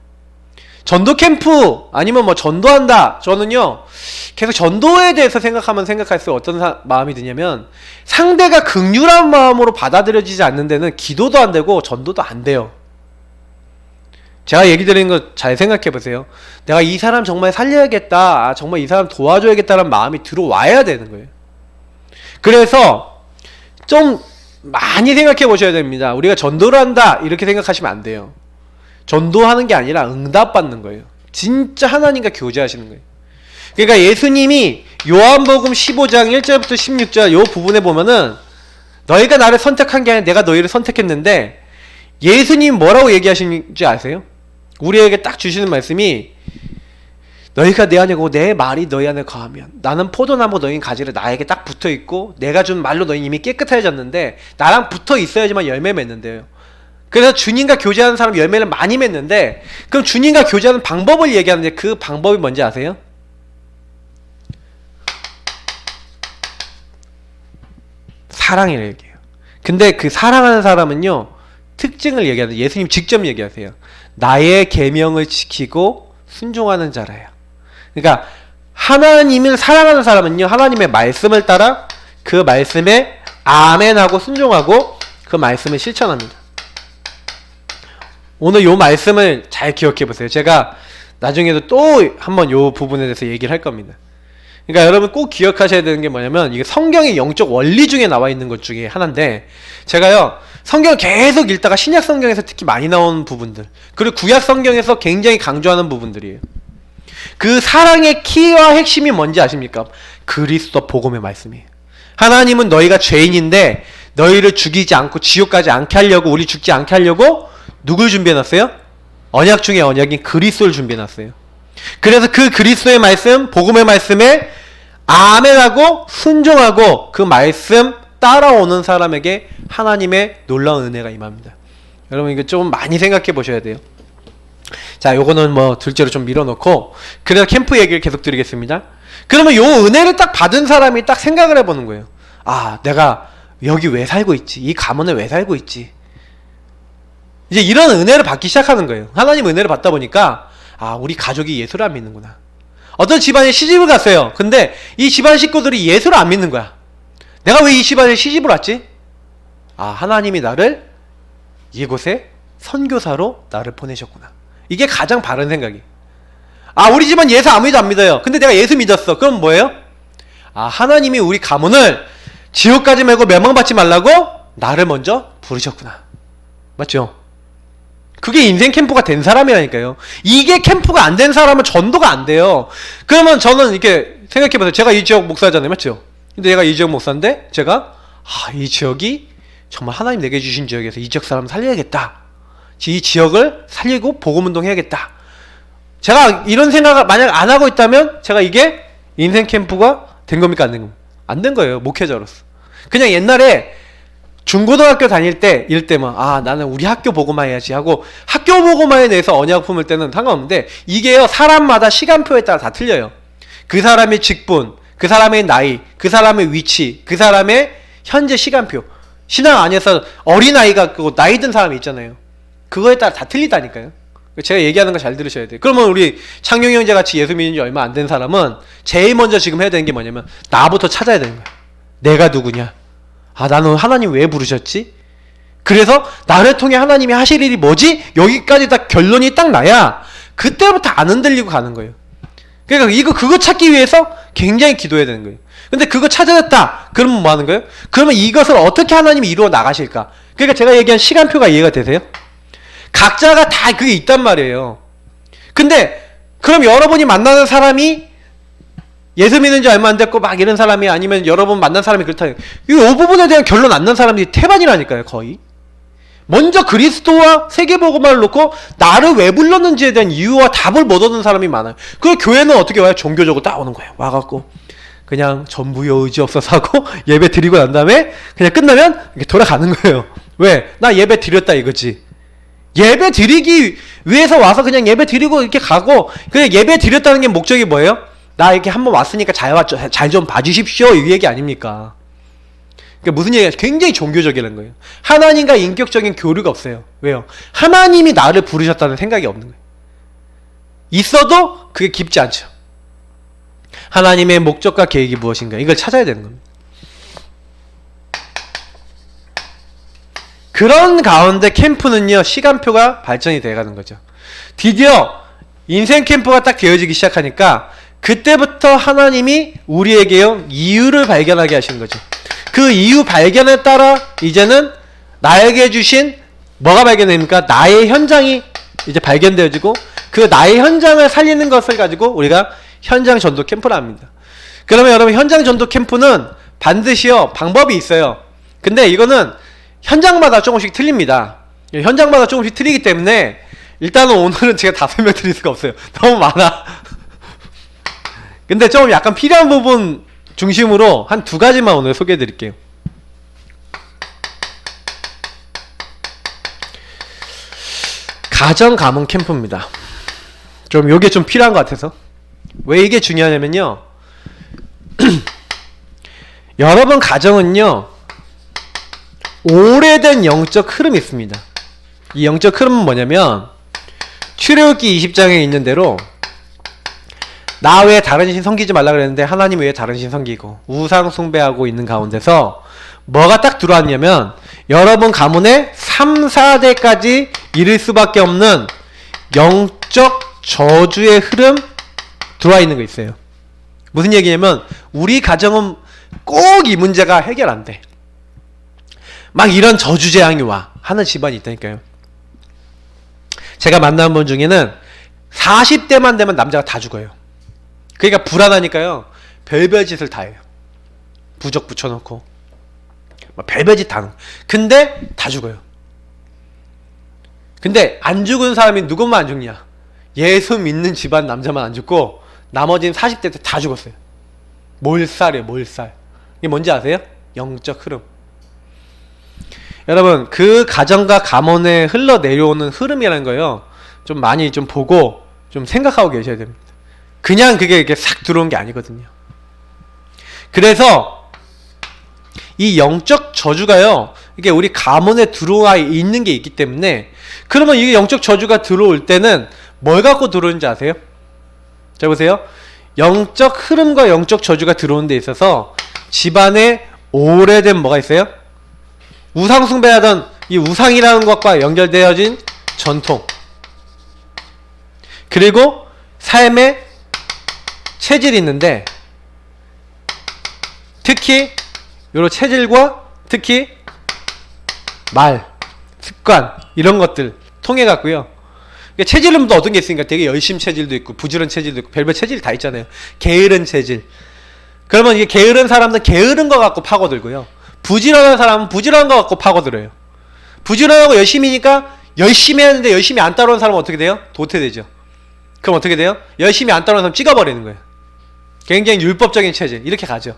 전도 캠프 아니면 뭐 전도한다. 저는요 계속 전도에 대해서 생각하면 생각할수록 어떤 마음이 드냐면 상대가 긍휼한 마음으로 받아들여지지 않는 데는 기도도 안 되고 전도도 안 돼요. 제가 얘기 드리는 거 잘 생각해 보세요. 내가 이 사람 정말 살려야겠다. 아, 정말 이 사람 도와줘야겠다는 마음이 들어와야 되는 거예요. 그래서 좀 많이 생각해 보셔야 됩니다. 우리가 전도를 한다 이렇게 생각하시면 안 돼요. 전도하는 게 아니라 응답받는 거예요. 진짜 하나님과 교제하시는 거예요. 그러니까 예수님이 요한복음 15장 1절부터 16절 요 부분에 보면은 너희가 나를 선택한 게 아니라 내가 너희를 선택했는데 예수님 뭐라고 얘기하시는지 아세요? 우리에게 딱 주시는 말씀이 너희가 내 안에 거고 내 말이 너희 안에 거하면 나는 포도나무 너희는 가지를 나에게 딱 붙어있고 내가 준 말로 너희 이미 깨끗해졌는데 나랑 붙어 있어야지만 열매 맺는데요. 그래서 주님과 교제하는 사람 열매를 많이 맺는데 그럼 주님과 교제하는 방법을 얘기하는데 그 방법이 뭔지 아세요? 사랑이라고 얘기해요. 근데 그 사랑하는 사람은요 특징을 얘기하는데 예수님 직접 얘기하세요. 나의 계명을 지키고 순종하는 자라요. 그러니까 하나님을 사랑하는 사람은요 하나님의 말씀을 따라 그 말씀에 아멘하고 순종하고 그 말씀을 실천합니다. 오늘 요 말씀을 잘 기억해 보세요. 제가 나중에도 또 한번 요 부분에 대해서 얘기를 할 겁니다. 그러니까 여러분 꼭 기억하셔야 되는 게 뭐냐면 이게 성경의 영적 원리 중에 나와 있는 것 중에 하나인데 제가요 성경을 계속 읽다가 신약 성경에서 특히 많이 나오는 부분들 그리고 구약 성경에서 굉장히 강조하는 부분들이에요. 그 사랑의 키와 핵심이 뭔지 아십니까? 그리스도 복음의 말씀이에요. 하나님은 너희가 죄인인데 너희를 죽이지 않고 지옥 가지 않게 하려고 우리 죽지 않게 하려고 누굴 준비해놨어요? 언약 중에 언약인 그리스도를 준비해놨어요. 그래서 그 그리스도의 말씀, 복음의 말씀에 아멘하고 순종하고 그 말씀 따라오는 사람에게 하나님의 놀라운 은혜가 임합니다. 여러분 이거 좀 많이 생각해 보셔야 돼요. 자, 요거는 뭐 둘째로 좀 밀어놓고 그래서 캠프 얘기를 계속 드리겠습니다. 그러면 요 은혜를 딱 받은 사람이 딱 생각을 해보는 거예요. 아, 내가 여기 왜 살고 있지? 이 가문에 왜 살고 있지? 이제 이런 은혜를 받기 시작하는 거예요. 하나님 은혜를 받다 보니까 아, 우리 가족이 예수를 안 믿는구나. 어떤 집안에 시집을 갔어요. 근데 이 집안 식구들이 예수를 안 믿는 거야. 내가 왜 이 집안에 시집을 왔지? 아, 하나님이 나를 이곳에 선교사로 나를 보내셨구나. 이게 가장 바른 생각이에요. 아, 우리 집안 예수 아무도 안 믿어요. 근데 내가 예수 믿었어. 그럼 뭐예요? 아, 하나님이 우리 가문을 지옥까지 말고 멸망받지 말라고 나를 먼저 부르셨구나. 맞죠? 그게 인생 캠프가 된 사람이라니까요. 이게 캠프가 안 된 사람은 전도가 안 돼요. 그러면 저는 이렇게 생각해보세요. 제가 이 지역 목사잖아요. 맞죠? 근데 얘가 이 지역 목사인데 제가 이 지역이 정말 하나님 내게 주신 지역에서 이 지역 사람 살려야겠다. 이 지역을 살리고 복음운동 해야겠다. 제가 이런 생각을 만약 안 하고 있다면 제가 이게 인생 캠프가 된 겁니까? 안 된 겁니까? 안 된 거예요. 목회자로서. 그냥 옛날에 중고등학교 다닐 때 이럴 때만 나는 우리 학교 보고만 해야지 하고 학교 보고만에 대해서 언약 품을 때는 상관없는데 이게요 사람마다 시간표에 따라 다 틀려요. 그 사람의 직분, 그 사람의 나이, 그 사람의 위치, 그 사람의 현재 시간표. 신앙 안에서 어린아이가 나이 든 사람이 있잖아요. 그거에 따라 다 틀리다니까요. 제가 얘기하는 거 잘 들으셔야 돼요. 그러면 우리 창룡 형제 같이 예수 믿은 지 얼마 안 된 사람은 제일 먼저 지금 해야 되는 게 뭐냐면 나부터 찾아야 되는 거야. 내가 누구냐? 나는 하나님 왜 부르셨지? 그래서 나를 통해 하나님이 하실 일이 뭐지? 여기까지 다 결론이 딱 나야 그때부터 안 흔들리고 가는 거예요. 그러니까 그거 찾기 위해서 굉장히 기도해야 되는 거예요. 근데 그거 찾아냈다. 그러면 뭐 하는 거예요? 그러면 이것을 어떻게 하나님이 이루어 나가실까? 그러니까 제가 얘기한 시간표가 이해가 되세요? 각자가 다 그게 있단 말이에요. 근데 그럼 여러분이 만나는 사람이 예수 믿는 지 얼마 안 됐고 막 이런 사람이 아니면 여러분 만난 사람이 그렇다. 이 부분에 대한 결론 안 난 사람들이 태반이라니까요, 거의. 먼저 그리스도와 세계복음화를 놓고 나를 왜 불렀는지에 대한 이유와 답을 못 얻는 사람이 많아요. 그 교회는 어떻게 와요? 종교적으로 딱 오는 거예요. 와갖고 그냥 전부여 의지 없어서 하고 예배 드리고 난 다음에 그냥 끝나면 이렇게 돌아가는 거예요. 왜? 나 예배 드렸다 이거지. 예배 드리기 위해서 와서 그냥 예배 드리고 이렇게 가고 그냥 예배 드렸다는 게 목적이 뭐예요? 나 이렇게 한번 왔으니까 잘 좀 봐주십시오 이 얘기 아닙니까? 그러니까 무슨 얘기야? 굉장히 종교적이라는 거예요. 하나님과 인격적인 교류가 없어요. 왜요? 하나님이 나를 부르셨다는 생각이 없는 거예요. 있어도 그게 깊지 않죠. 하나님의 목적과 계획이 무엇인가 이걸 찾아야 되는 겁니다. 그런 가운데 캠프는요 시간표가 발전이 돼가는 거죠. 드디어 인생 캠프가 딱 되어지기 시작하니까 그때부터 하나님이 우리에게요 이유를 발견하게 하시는 거죠. 그 이유 발견에 따라 이제는 나에게 주신 뭐가 발견됩니까? 나의 현장이 이제 발견되어지고 그 나의 현장을 살리는 것을 가지고 우리가 현장 전도 캠프를 합니다. 그러면 여러분 현장 전도 캠프는 반드시요 방법이 있어요. 근데 이거는 현장마다 조금씩 틀립니다. 현장마다 조금씩 틀리기 때문에 일단은 오늘은 제가 다 설명드릴 수가 없어요. 너무 많아. 근데 좀 약간 필요한 부분 중심으로 한 두 가지만 오늘 소개해 드릴게요. 가정 가문 캠프입니다. 좀 요게 좀 필요한 것 같아서. 왜 이게 중요하냐면요. 여러분 가정은요 오래된 영적 흐름이 있습니다. 이 영적 흐름은 뭐냐면 출애굽기 20장에 있는 대로 나 외에 다른 신 섬기지 말라 그랬는데 하나님 외에 다른 신 섬기고 우상 숭배하고 있는 가운데서 뭐가 딱 들어왔냐면 여러분 가문에 3, 4대까지 이를 수밖에 없는 영적 저주의 흐름 들어와 있는 거 있어요. 무슨 얘기냐면 우리 가정은 꼭 이 문제가 해결 안 돼. 막 이런 저주재앙이 와 하는 집안이 있다니까요. 제가 만난 분 중에는 40대만 되면 남자가 다 죽어요. 그러니까 불안하니까요 별별 짓을 다 해요. 부적 붙여놓고 막 별별 짓 다 하는. 근데 다 죽어요. 근데 안 죽은 사람이 누구만 안 죽냐? 예수 믿는 집안 남자만 안 죽고 나머지는 40대 때 다 죽었어요. 몰살이에요. 몰살. 이게 뭔지 아세요? 영적 흐름. 여러분 그 가정과 가문에 흘러내려오는 흐름이라는 거요 좀 많이 좀 보고 좀 생각하고 계셔야 됩니다. 그냥 그게 이렇게 싹 들어온 게 아니거든요. 그래서 이 영적 저주가요 이게 우리 가문에 들어와 있는 게 있기 때문에 그러면 이게 영적 저주가 들어올 때는 뭘 갖고 들어오는지 아세요? 자 보세요. 영적 흐름과 영적 저주가 들어오는 데 있어서 집안에 오래된 뭐가 있어요? 우상 숭배하던 이 우상이라는 것과 연결되어진 전통, 그리고 삶의 체질이 있는데 특히 이런 체질과 특히 말, 습관 이런 것들 통해 갖고요. 체질은 또 어떤 게 있으니까 되게 열심 체질도 있고 부지런 체질도 있고 별별 체질이 다 있잖아요. 게으른 체질. 그러면 이게 게으른 사람은 게으른 거 갖고 파고들고요. 부지런한 사람은 부지런한 거 갖고 파고들어요. 부지런하고 열심히니까 열심히 했는데 열심히 안 따라오는 사람은 어떻게 돼요? 도태되죠. 그럼 어떻게 돼요? 열심히 안 따라오는 사람 찍어버리는 거예요. 굉장히 율법적인 체질 이렇게 가죠.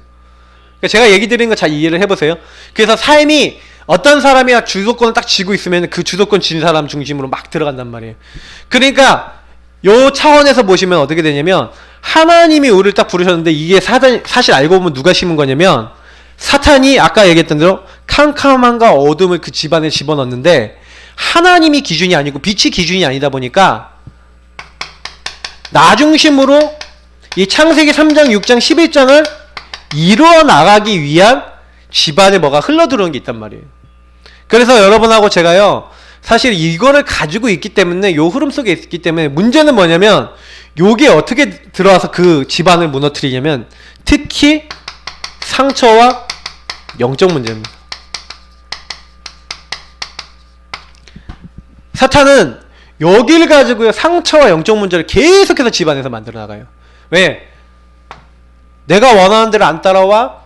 그러니까 제가 얘기 드리는 거 잘 이해를 해보세요. 그래서 삶이 어떤 사람이 주도권을 딱 쥐고 있으면 그 주도권 쥔 사람 중심으로 막 들어간단 말이에요. 그러니까 요 차원에서 보시면 어떻게 되냐면 하나님이 우리를 딱 부르셨는데 이게 사실 알고 보면 누가 심은 거냐면 사탄이 아까 얘기했던 대로 캄캄함과 어둠을 그 집안에 집어넣는데 하나님이 기준이 아니고 빛이 기준이 아니다 보니까 나 중심으로 이 창세기 3장, 6장, 11장을 이루어 나가기 위한 집안에 뭐가 흘러들어오는 게 있단 말이에요. 그래서 여러분하고 제가요 사실 이거를 가지고 있기 때문에 요 흐름 속에 있기 때문에 문제는 뭐냐면 요게 어떻게 들어와서 그 집안을 무너뜨리냐면 특히 상처와 영적 문제입니다. 사탄은 여기를 가지고요 상처와 영적 문제를 계속해서 집안에서 만들어 나가요. 왜? 내가 원하는 대로 안 따라와?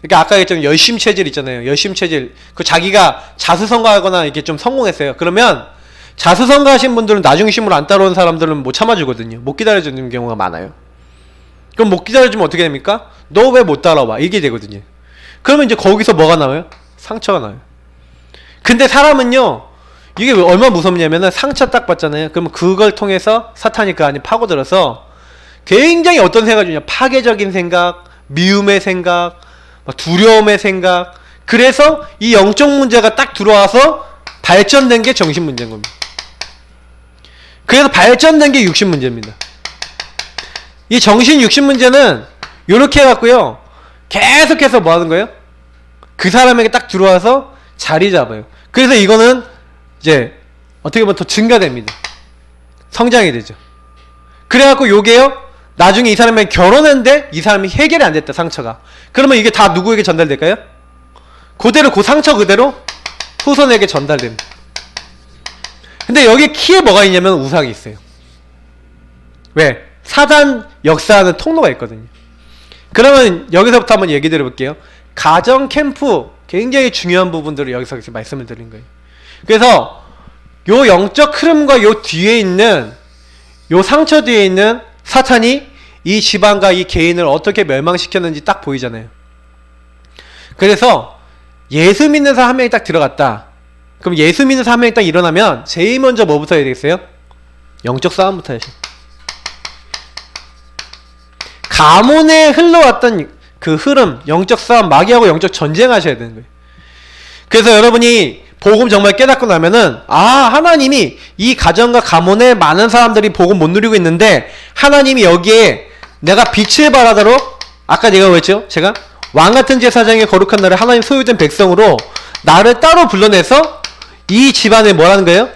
그러니까 아까 얘기했잖아요. 열심 체질 있잖아요. 열심 체질. 그 자기가 자수성가하거나 이렇게 좀 성공했어요. 그러면 자수성가하신 분들은 나중심으로 안 따라오는 사람들은 못 참아주거든요. 못 기다려주는 경우가 많아요. 그럼 못 기다려주면 어떻게 됩니까? 너 왜 못 따라와? 이게 되거든요. 그러면 이제 거기서 뭐가 나와요? 상처가 나요. 근데 사람은요 이게 얼마나 무섭냐면은 상처 딱 받잖아요. 그러면 그걸 통해서 사탄이 그 안에 파고들어서 굉장히 어떤 생각이 주냐 파괴적인 생각, 미움의 생각, 두려움의 생각. 그래서 이 영적 문제가 딱 들어와서 발전된 게 정신 문제인 겁니다. 그래서 발전된 게 육신 문제입니다. 이 정신 육신 문제는 요렇게 해갖고요 계속해서 뭐 하는 거예요? 그 사람에게 딱 들어와서 자리 잡아요. 그래서 이거는 이제 어떻게 보면 더 증가됩니다. 성장이 되죠. 그래갖고 요게요 나중에 이 사람이 결혼했는데 이 사람이 해결이 안 됐다 상처가. 그러면 이게 다 누구에게 전달될까요? 그대로 그 상처 그대로 후손에게 전달됩니다. 근데 여기 키에 뭐가 있냐면 우상이 있어요. 왜? 사단 역사하는 통로가 있거든요. 그러면 여기서부터 한번 얘기 드려볼게요. 가정 캠프 굉장히 중요한 부분들을 여기서 말씀을 드린 거예요. 그래서 요 영적 흐름과 요 뒤에 있는 요 상처 뒤에 있는 사탄이 이 집안과 이 개인을 어떻게 멸망시켰는지 딱 보이잖아요. 그래서 예수 믿는 사람 한 명이 딱 들어갔다. 그럼 예수 믿는 사람 한 명이 딱 일어나면 제일 먼저 뭐부터 해야 되겠어요? 영적 싸움부터 해야죠. 가문에 흘러왔던 그 흐름, 영적 싸움, 마귀하고 영적 전쟁하셔야 되는 거예요. 그래서 여러분이 복음 정말 깨닫고 나면은 하나님이 이 가정과 가문에 많은 사람들이 복음 못 누리고 있는데 하나님이 여기에 내가 빛을 발하도록 아까 내가 뭐였죠? 제가 왕같은 제사장의 거룩한 나라에 하나님 소유된 백성으로 나를 따로 불러내서 이 집안에 뭐라는 거예요?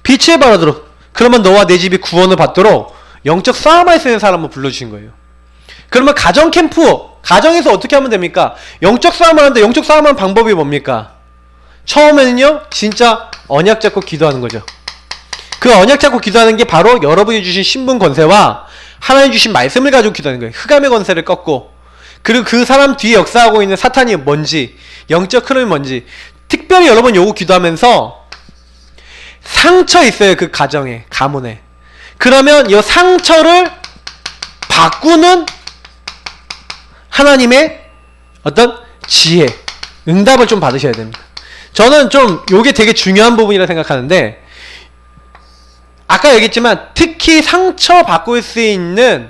빛을 발하도록. 그러면 너와 내 집이 구원을 받도록 영적 싸움할 수 있는 사람을 불러주신 거예요. 그러면 가정 캠프, 가정에서 어떻게 하면 됩니까? 영적 싸움을 하는데 영적 싸움하는 방법이 뭡니까? 처음에는요 진짜 언약 잡고 기도하는 거죠. 그 언약 잡고 기도하는 게 바로 여러분이 주신 신분 권세와 하나님 주신 말씀을 가지고 기도하는 거예요. 흑암의 권세를 꺾고, 그리고 그 사람 뒤에 역사하고 있는 사탄이 뭔지, 영적 흐름이 뭔지, 특별히 여러분 요거 기도하면서 상처 있어요. 그 가정에, 가문에. 그러면 이 상처를 바꾸는 하나님의 어떤 지혜, 응답을 좀 받으셔야 됩니다. 저는 좀 요게 되게 중요한 부분이라 생각하는데, 아까 얘기했지만 특히 상처 바꿀 수 있는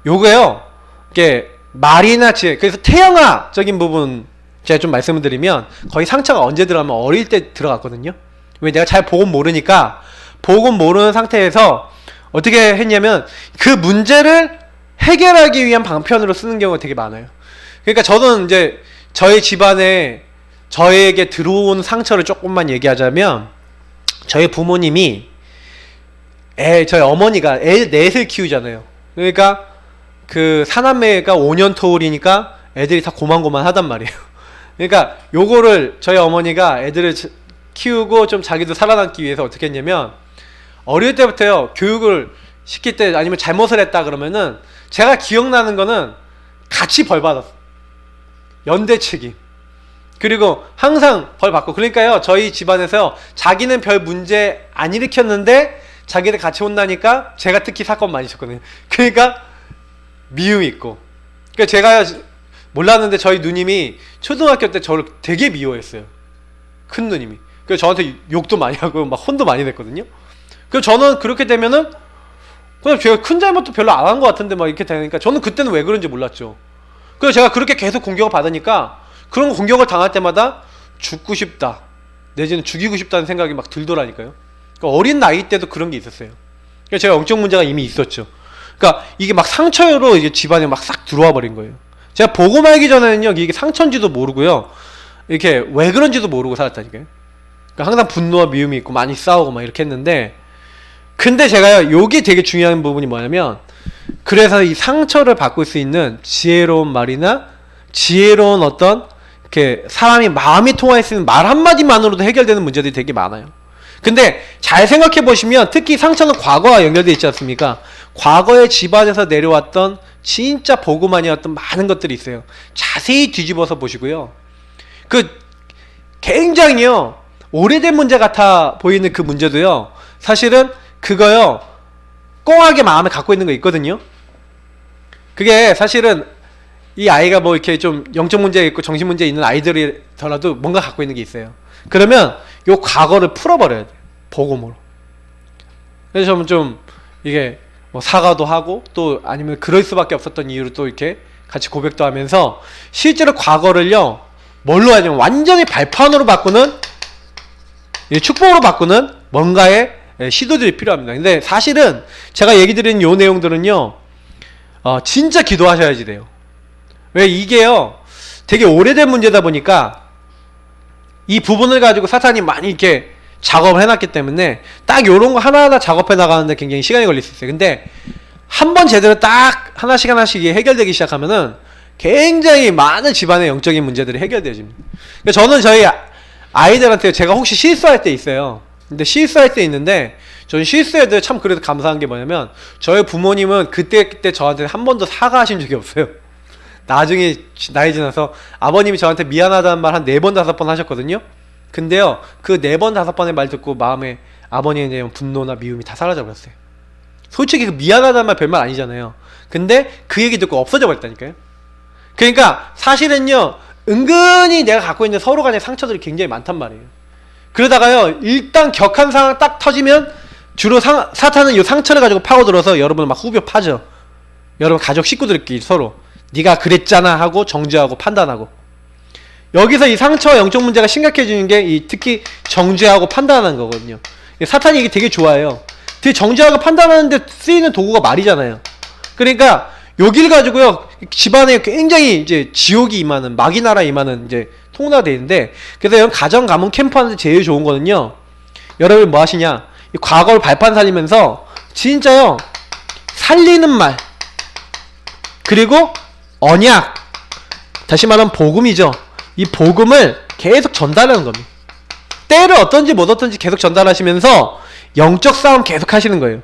요거요, 이게 말이나 지혜. 그래서 태영아적인 부분 제가 좀 말씀을 드리면 거의 상처가 언제 들어가면 어릴 때 들어갔거든요. 왜? 내가 잘 복음 모르니까 복음 모르는 상태에서 어떻게 했냐면 그 문제를 해결하기 위한 방편으로 쓰는 경우가 되게 많아요. 그러니까 저는 이제 저희 집안에 저에게 들어온 상처를 조금만 얘기하자면, 저희 부모님이 저희 어머니가 애 넷을 키우잖아요. 그러니까 그 사남매가 5년 터울이니까 애들이 다 고만고만 하단 말이에요. 그러니까 요거를 저희 어머니가 애들을 키우고 좀 자기도 살아남기 위해서 어떻게 했냐면, 어릴 때부터요 교육을 시킬 때 아니면 잘못을 했다 그러면은 제가 기억나는 거는 같이 벌 받았어. 연대 책임. 그리고 항상 벌 받고. 그러니까요 저희 집안에서 자기는 별 문제 안 일으켰는데 자기들 같이 혼나니까 제가 특히 사건 많이 있었거든요. 그러니까 미움이 있고. 그러니까 제가 몰랐는데 저희 누님이 초등학교 때 저를 되게 미워했어요. 큰 누님이. 그래서 저한테 욕도 많이 하고 막 혼도 많이 냈거든요. 그래서 저는 그렇게 되면은 그냥 제가 큰 잘못도 별로 안 한 것 같은데 막 이렇게 되니까 저는 그때는 왜 그런지 몰랐죠. 그래서 제가 그렇게 계속 공격을 받으니까 그런 공격을 당할 때마다 죽고 싶다 내지는 죽이고 싶다는 생각이 막 들더라니까요. 그러니까 어린 나이 때도 그런 게 있었어요. 그러니까 제가 영적 문제가 이미 있었죠. 그러니까 이게 막 상처로 이제 집안에 막 싹 들어와 버린 거예요. 제가 보고 말기 전에는요 이게 상처인지도 모르고요 이렇게 왜 그런지도 모르고 살았다니까요. 그러니까 항상 분노와 미움이 있고 많이 싸우고 막 이렇게 했는데, 근데 제가요 요게 되게 중요한 부분이 뭐냐면, 그래서 이 상처를 바꿀 수 있는 지혜로운 말이나 지혜로운 어떤 이렇게 사람이 마음이 통할 수 있는 말 한마디만으로도 해결되는 문제들이 되게 많아요. 근데 잘 생각해 보시면 특히 상처는 과거와 연결되어 있지 않습니까? 과거의 집안에서 내려왔던 진짜 복음 아니었던 많은 것들이 있어요. 자세히 뒤집어서 보시고요. 그 굉장히요 오래된 문제 같아 보이는 그 문제도요 사실은 그거요 꽁하게 마음에 갖고 있는 거 있거든요. 그게 사실은 이 아이가 뭐 이렇게 좀 영적 문제 있고 정신 문제 있는 아이들이더라도 뭔가 갖고 있는 게 있어요. 그러면 요 과거를 풀어버려야 돼요, 복음으로. 그래서 저는 좀 이게 뭐 사과도 하고 또 아니면 그럴 수밖에 없었던 이유로 또 이렇게 같이 고백도 하면서 실제로 과거를요 뭘로 하냐면 완전히 발판으로 바꾸는, 축복으로 바꾸는 뭔가의 시도들이 필요합니다. 근데 사실은 제가 얘기 드린 요 내용들은요 진짜 기도하셔야지 돼요. 왜 이게요 되게 오래된 문제다 보니까 이 부분을 가지고 사탄이 많이 이렇게 작업을 해놨기 때문에 딱 요런 거 하나하나 작업해 나가는데 굉장히 시간이 걸릴 수 있어요. 근데 한번 제대로 딱 하나씩 해결되기 시작하면은 굉장히 많은 집안의 영적인 문제들이 해결되어집니다. 그러니까 저는 저희 아이들한테 제가 혹시 실수할 때 있어요. 근데 실수할 때 있는데 저는 실수해도 참 그래도 감사한 게 뭐냐면 저희 부모님은 그때 저한테 한 번도 사과하신 적이 없어요. 나중에 나이 지나서 아버님이 저한테 미안하다는 말 한 4번 5번 하셨거든요. 근데요 그 4번 5번의 말 듣고 마음에 아버님에 대한 분노나 미움이 다 사라져 버렸어요. 솔직히 그 미안하다는 말 별말 아니잖아요. 근데 그 얘기 듣고 없어져 버렸다니까요. 그러니까 사실은요 은근히 내가 갖고 있는 서로 간의 상처들이 굉장히 많단 말이에요. 그러다가요 일단 격한 상황 딱 터지면 주로 사탄은 이 상처를 가지고 파고들어서 여러분을 막 후벼 파죠. 여러분 가족 식구들끼리 서로 네가 그랬잖아 하고 정죄하고 판단하고, 여기서 이 상처와 영적 문제가 심각해지는 게 특히 정죄하고 판단하는 거거든요. 사탄이 이게 되게 좋아해요. 되게 정죄하고 판단하는데 쓰이는 도구가 말이잖아요. 그러니까 여기를 가지고요 집안에 굉장히 이제 지옥이 임하는, 마귀 나라 임하는 이제 통로가 되어 있는데, 그래서 여러분 가정 가문 캠프 하는데 제일 좋은 거는요 여러분 뭐 하시냐, 이 과거를 발판 살리면서 진짜요 살리는 말 그리고 언약, 다시 말하면 복음이죠. 이 복음을 계속 전달하는 겁니다. 때를 어떤지 못 어떤지 계속 전달하시면서 영적 싸움 계속 하시는 거예요.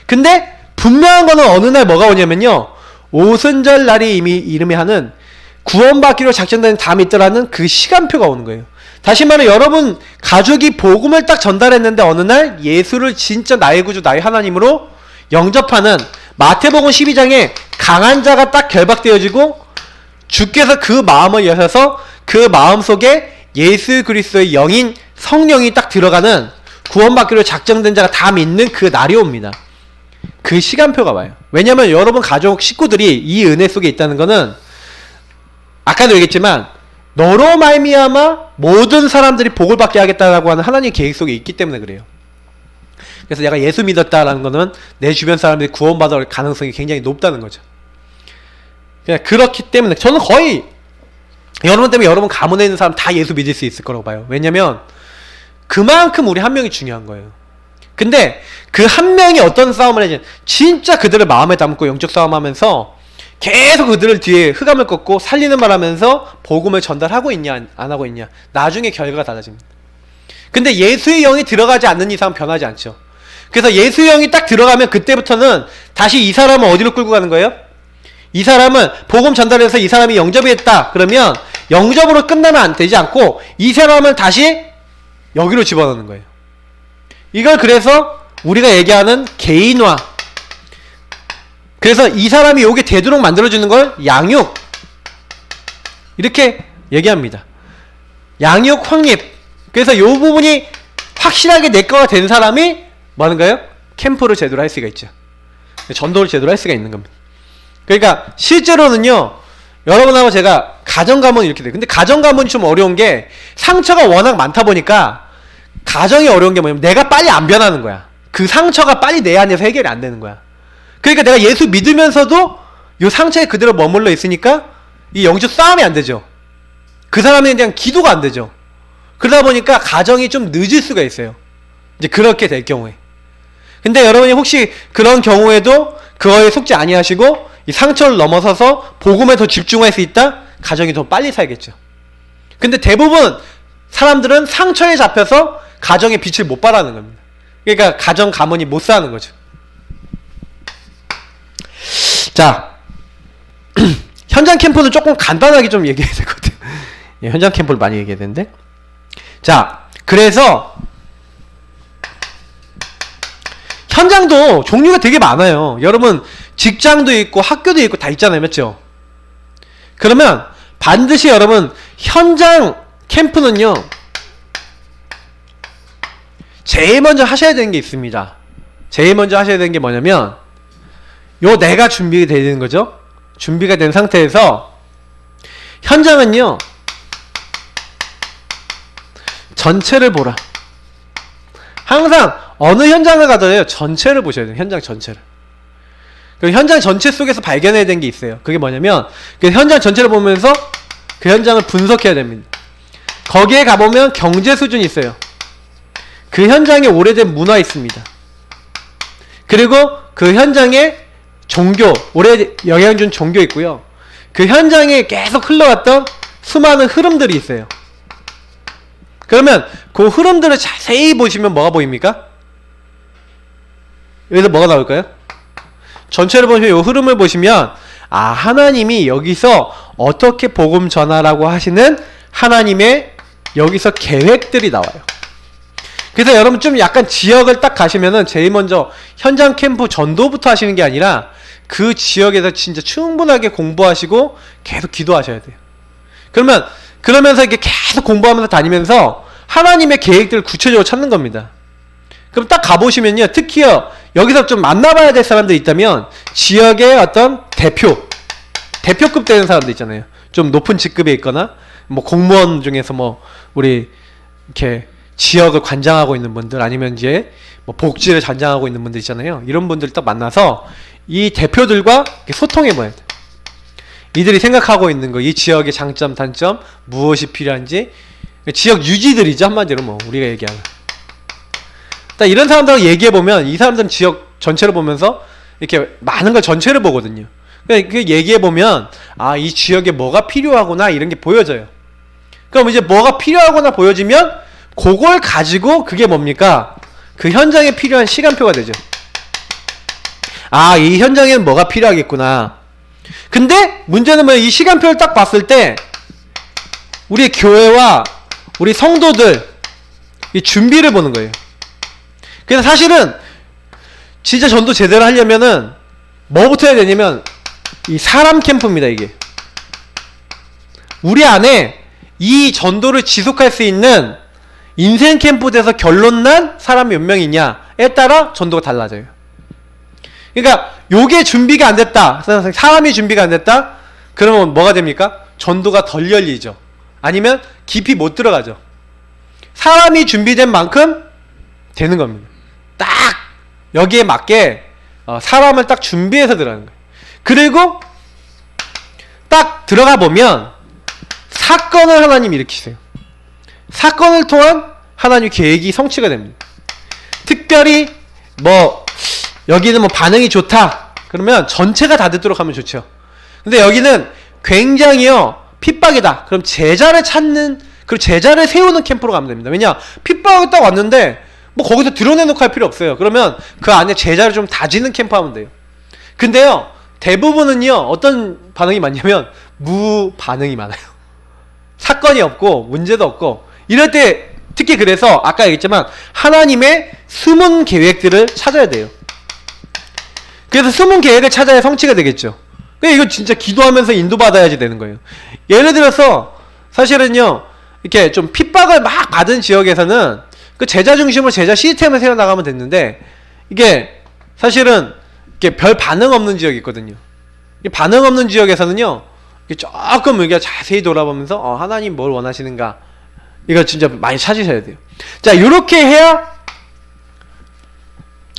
근데 분명한 거는 어느 날 뭐가 오냐면요 오순절 날이 이름이 하는 구원받기로 작정된 담이 있더라는 그 시간표가 오는 거예요. 다시 말해 여러분 가족이 복음을 딱 전달했는데 어느 날 예수를 진짜 나의 구주 나의 하나님으로 영접하는 마태복음 12장에 강한 자가 딱 결박되어지고 주께서 그 마음을 여셔서 그 마음 속에 예수 그리스도의 영인 성령이 딱 들어가는 구원받기로 작정된 자가 다 믿는 그 날이 옵니다. 그 시간표가 와요. 왜냐면 여러분 가족 식구들이 이 은혜 속에 있다는 거는 아까도 얘기했지만 너로 말미암아 모든 사람들이 복을 받게 하겠다라고 하는 하나님의 계획 속에 있기 때문에 그래요. 그래서 내가 예수 믿었다라는 거는 내 주변 사람들이 구원받을 가능성이 굉장히 높다는 거죠. 그냥 그렇기 때문에 저는 거의 여러분 때문에 여러분 가문에 있는 사람 다 예수 믿을 수 있을 거라고 봐요. 왜냐면 그만큼 우리 한 명이 중요한 거예요. 근데 그 한 명이 어떤 싸움을 하지, 진짜 그들을 마음에 담고 영적 싸움하면서 계속 그들을 뒤에 흑암을 꺾고 살리는 말 하면서 복음을 전달하고 있냐 안 하고 있냐, 나중에 결과가 달라집니다. 근데 예수의 영이 들어가지 않는 이상 변하지 않죠. 그래서 예수의 영이 딱 들어가면 그때부터는 다시 이 사람은 어디로 끌고 가는 거예요? 이 사람은 복음 전달해서 이 사람이 영접이 했다 그러면 영접으로 끝나면 안 되지 않고 이 사람은 다시 여기로 집어넣는 거예요. 이걸 그래서 우리가 얘기하는 개인화, 그래서 이 사람이 여기 되도록 만들어주는 걸 양육 이렇게 얘기합니다. 양육 확립, 그래서 요 부분이 확실하게 내 거가 된 사람이 뭐 하는가요? 캠프를 제대로 할 수가 있죠. 전도를 제대로 할 수가 있는 겁니다. 그러니까 실제로는요, 여러분하고 제가 가정가문 이렇게 돼요. 근데 가정가문이 좀 어려운 게 상처가 워낙 많다 보니까 가정이 어려운 게 뭐냐면 내가 빨리 안 변하는 거야. 그 상처가 빨리 내 안에서 해결이 안 되는 거야. 그러니까 내가 예수 믿으면서도 요 상처에 그대로 머물러 있으니까 이 영적 싸움이 안 되죠. 그 사람에 대한 기도가 안 되죠. 그러다 보니까 가정이 좀 늦을 수가 있어요. 이제 그렇게 될 경우에. 근데 여러분이 혹시 그런 경우에도 그거에 속지 아니하시고 이 상처를 넘어서서 복음에 더 집중할 수 있다? 가정이 더 빨리 살겠죠. 근데 대부분 사람들은 상처에 잡혀서 가정의 빛을 못 발하는 겁니다. 그러니까 가정 가문이 못 사는 거죠. 자, 현장 캠프는 조금 간단하게 좀 얘기해야 될 것 같아요. 예, 현장 캠프를 많이 얘기해야 되는데. 자, 그래서 현장도 종류가 되게 많아요. 여러분 직장도 있고 학교도 있고 다 있잖아요. 맞죠? 그러면 반드시 여러분 현장 캠프는요, 제일 먼저 하셔야 되는 게 있습니다. 제일 먼저 하셔야 되는 게 뭐냐면 요 내가 준비가 되는 거죠. 준비가 된 상태에서 현장은요 전체를 보라. 항상 어느 현장을 가더라도 전체를 보셔야 돼요. 현장 전체를. 그 현장 전체 속에서 발견해야 되는 게 있어요. 그게 뭐냐면 그 현장 전체를 보면서 그 현장을 분석해야 됩니다. 거기에 가보면 경제 수준이 있어요. 그 현장에 오래된 문화 있습니다. 그리고 그 현장에 종교, 오래 영향 준 종교 있고요. 그 현장에 계속 흘러왔던 수많은 흐름들이 있어요. 그러면 그 흐름들을 자세히 보시면 뭐가 보입니까? 여기서 뭐가 나올까요? 전체를 보시면 이 흐름을 보시면 아, 하나님이 여기서 어떻게 복음 전하라고 하시는 하나님의 여기서 계획들이 나와요. 그래서 여러분 좀 약간 지역을 딱 가시면은 제일 먼저 현장 캠프 전도부터 하시는 게 아니라 그 지역에서 진짜 충분하게 공부하시고 계속 기도하셔야 돼요. 그러면서 이렇게 계속 공부하면서 다니면서 하나님의 계획들을 구체적으로 찾는 겁니다. 그럼 딱 가보시면요, 특히요 여기서 좀 만나봐야 될 사람들이 있다면 지역의 어떤 대표급 되는 사람들 있잖아요. 좀 높은 직급에 있거나 뭐 공무원 중에서 뭐 우리 이렇게 지역을 관장하고 있는 분들, 아니면 이제 뭐 복지를 관장하고 있는 분들 있잖아요. 이런 분들 딱 만나서 이 대표들과 소통해 봐야 돼요. 이들이 생각하고 있는 거, 이 지역의 장점, 단점, 무엇이 필요한지, 지역 유지들이죠, 한마디로 뭐 우리가 얘기하는. 딱 이런 사람들하고 얘기해 보면 이 사람들은 지역 전체를 보면서 이렇게 많은 걸 전체를 보거든요. 그 얘기해 보면 아, 이 지역에 뭐가 필요하구나 이런 게 보여져요. 그럼 이제 뭐가 필요하구나 보여지면 그걸 가지고 그게 뭡니까? 그 현장에 필요한 시간표가 되죠. 아, 이 현장에는 뭐가 필요하겠구나. 근데 문제는 뭐예요? 이 시간표를 딱 봤을 때 우리 교회와 우리 성도들 이 준비를 보는 거예요. 그래서 사실은 진짜 전도 제대로 하려면은 뭐부터 해야 되냐면 이 사람 캠프입니다. 이게 우리 안에 이 전도를 지속할 수 있는 인생 캠프 돼서 결론 난 사람이 몇 명이냐에 따라 전도가 달라져요. 그러니까 요게 준비가 안 됐다, 사람이 준비가 안 됐다, 그러면 뭐가 됩니까? 전도가 덜 열리죠. 아니면 깊이 못 들어가죠. 사람이 준비된 만큼 되는 겁니다. 딱 여기에 맞게 사람을 딱 준비해서 들어가는 거예요. 그리고 딱 들어가 보면 사건을 하나님이 일으키세요. 사건을 통한 하나님의 계획이 성취가 됩니다. 특별히 뭐 여기는 뭐 반응이 좋다 그러면 전체가 다 듣도록 하면 좋죠. 근데 여기는 굉장히요 핍박이다, 그럼 제자를 찾는, 그리고 제자를 세우는 캠프로 가면 됩니다. 왜냐, 핍박이 딱 왔는데 뭐 거기서 드러내놓고 할 필요 없어요. 그러면 그 안에 제자를 좀 다지는 캠프 하면 돼요. 근데요 대부분은요 어떤 반응이 많냐면 무반응이 많아요. 사건이 없고 문제도 없고 이럴 때 특히 그래서 아까 얘기했지만 하나님의 숨은 계획들을 찾아야 돼요. 그래서 숨은 계획을 찾아야 성취가 되겠죠. 그러니까 이거 진짜 기도하면서 인도받아야지 되는 거예요. 예를 들어서 사실은요 이렇게 좀 핍박을 막 받은 지역에서는 그 제자 중심으로 제자 시스템을 세워나가면 됐는데, 이게 사실은 이게 별 반응 없는 지역이 있거든요. 반응 없는 지역에서는요, 조금 우리가 자세히 돌아보면서 하나님 뭘 원하시는가, 이거 진짜 많이 찾으셔야 돼요. 자, 요렇게 해야,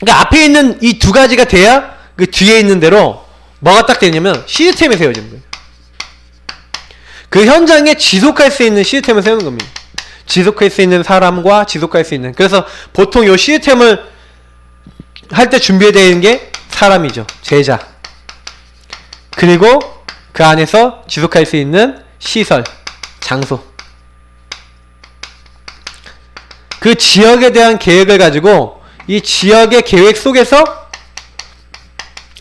그러니까 앞에 있는 이 두 가지가 돼야 그 뒤에 있는 대로 뭐가 딱 되냐면 시스템이 세워지는 거예요. 그 현장에 지속할 수 있는 시스템을 세우는 겁니다. 지속할 수 있는 사람과 지속할 수 있는. 그래서 보통 요 시스템을 할 때 준비되어 있는 게 사람이죠. 제자. 그리고 그 안에서 지속할 수 있는 시설, 장소. 그 지역에 대한 계획을 가지고 이 지역의 계획 속에서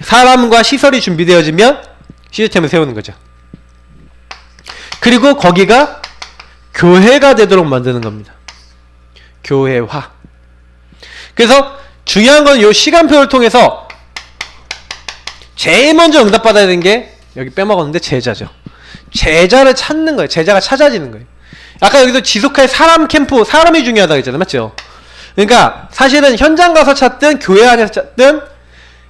사람과 시설이 준비되어지면 시스템을 세우는 거죠. 그리고 거기가 교회가 되도록 만드는 겁니다. 교회화. 그래서 중요한 건 이 시간표를 통해서 제일 먼저 응답받아야 되는 게, 여기 빼먹었는데, 제자죠. 제자를 찾는 거예요. 제자가 찾아지는 거예요. 아까 여기서 지속할 사람 캠프, 사람이 중요하다고 했잖아요. 맞죠? 그러니까 사실은 현장 가서 찾든 교회 안에서 찾든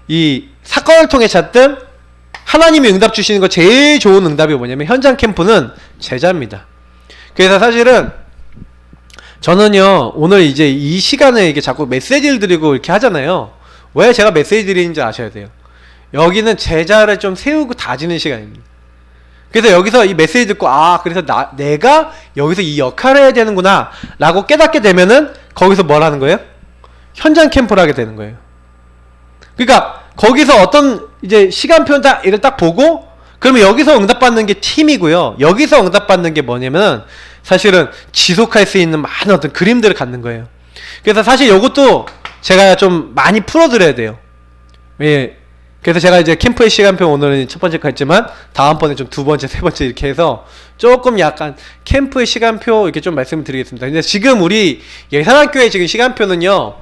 이 사건을 통해 찾든 하나님이 응답 주시는 거 제일 좋은 응답이 뭐냐면 현장 캠프는 제자입니다. 그래서 사실은 저는요, 오늘 이제 이 시간에 이렇게 자꾸 메시지를 드리고 이렇게 하잖아요. 왜 제가 메시지 드리는지 아셔야 돼요. 여기는 제자를 좀 세우고 다지는 시간입니다. 그래서 여기서 이 메시지 듣고, 그래서 내가 여기서 이 역할을 해야 되는구나 라고 깨닫게 되면은 거기서 뭘 하는 거예요? 현장 캠프를 하게 되는 거예요. 그러니까 거기서 어떤 이제 시간표를 딱 보고, 그러면 여기서 응답받는 게 팀이고요, 여기서 응답받는 게 뭐냐면 사실은 지속할 수 있는 많은 어떤 그림들을 갖는 거예요. 그래서 사실 요것도 제가 좀 많이 풀어드려야 돼요. 예. 그래서 제가 이제 캠프의 시간표 오늘은 첫 번째 했지만 다음번에 좀 두 번째, 세 번째 이렇게 해서 조금 약간 캠프의 시간표 이렇게 좀 말씀을 드리겠습니다. 근데 지금 우리 예산학교의 지금 시간표는요,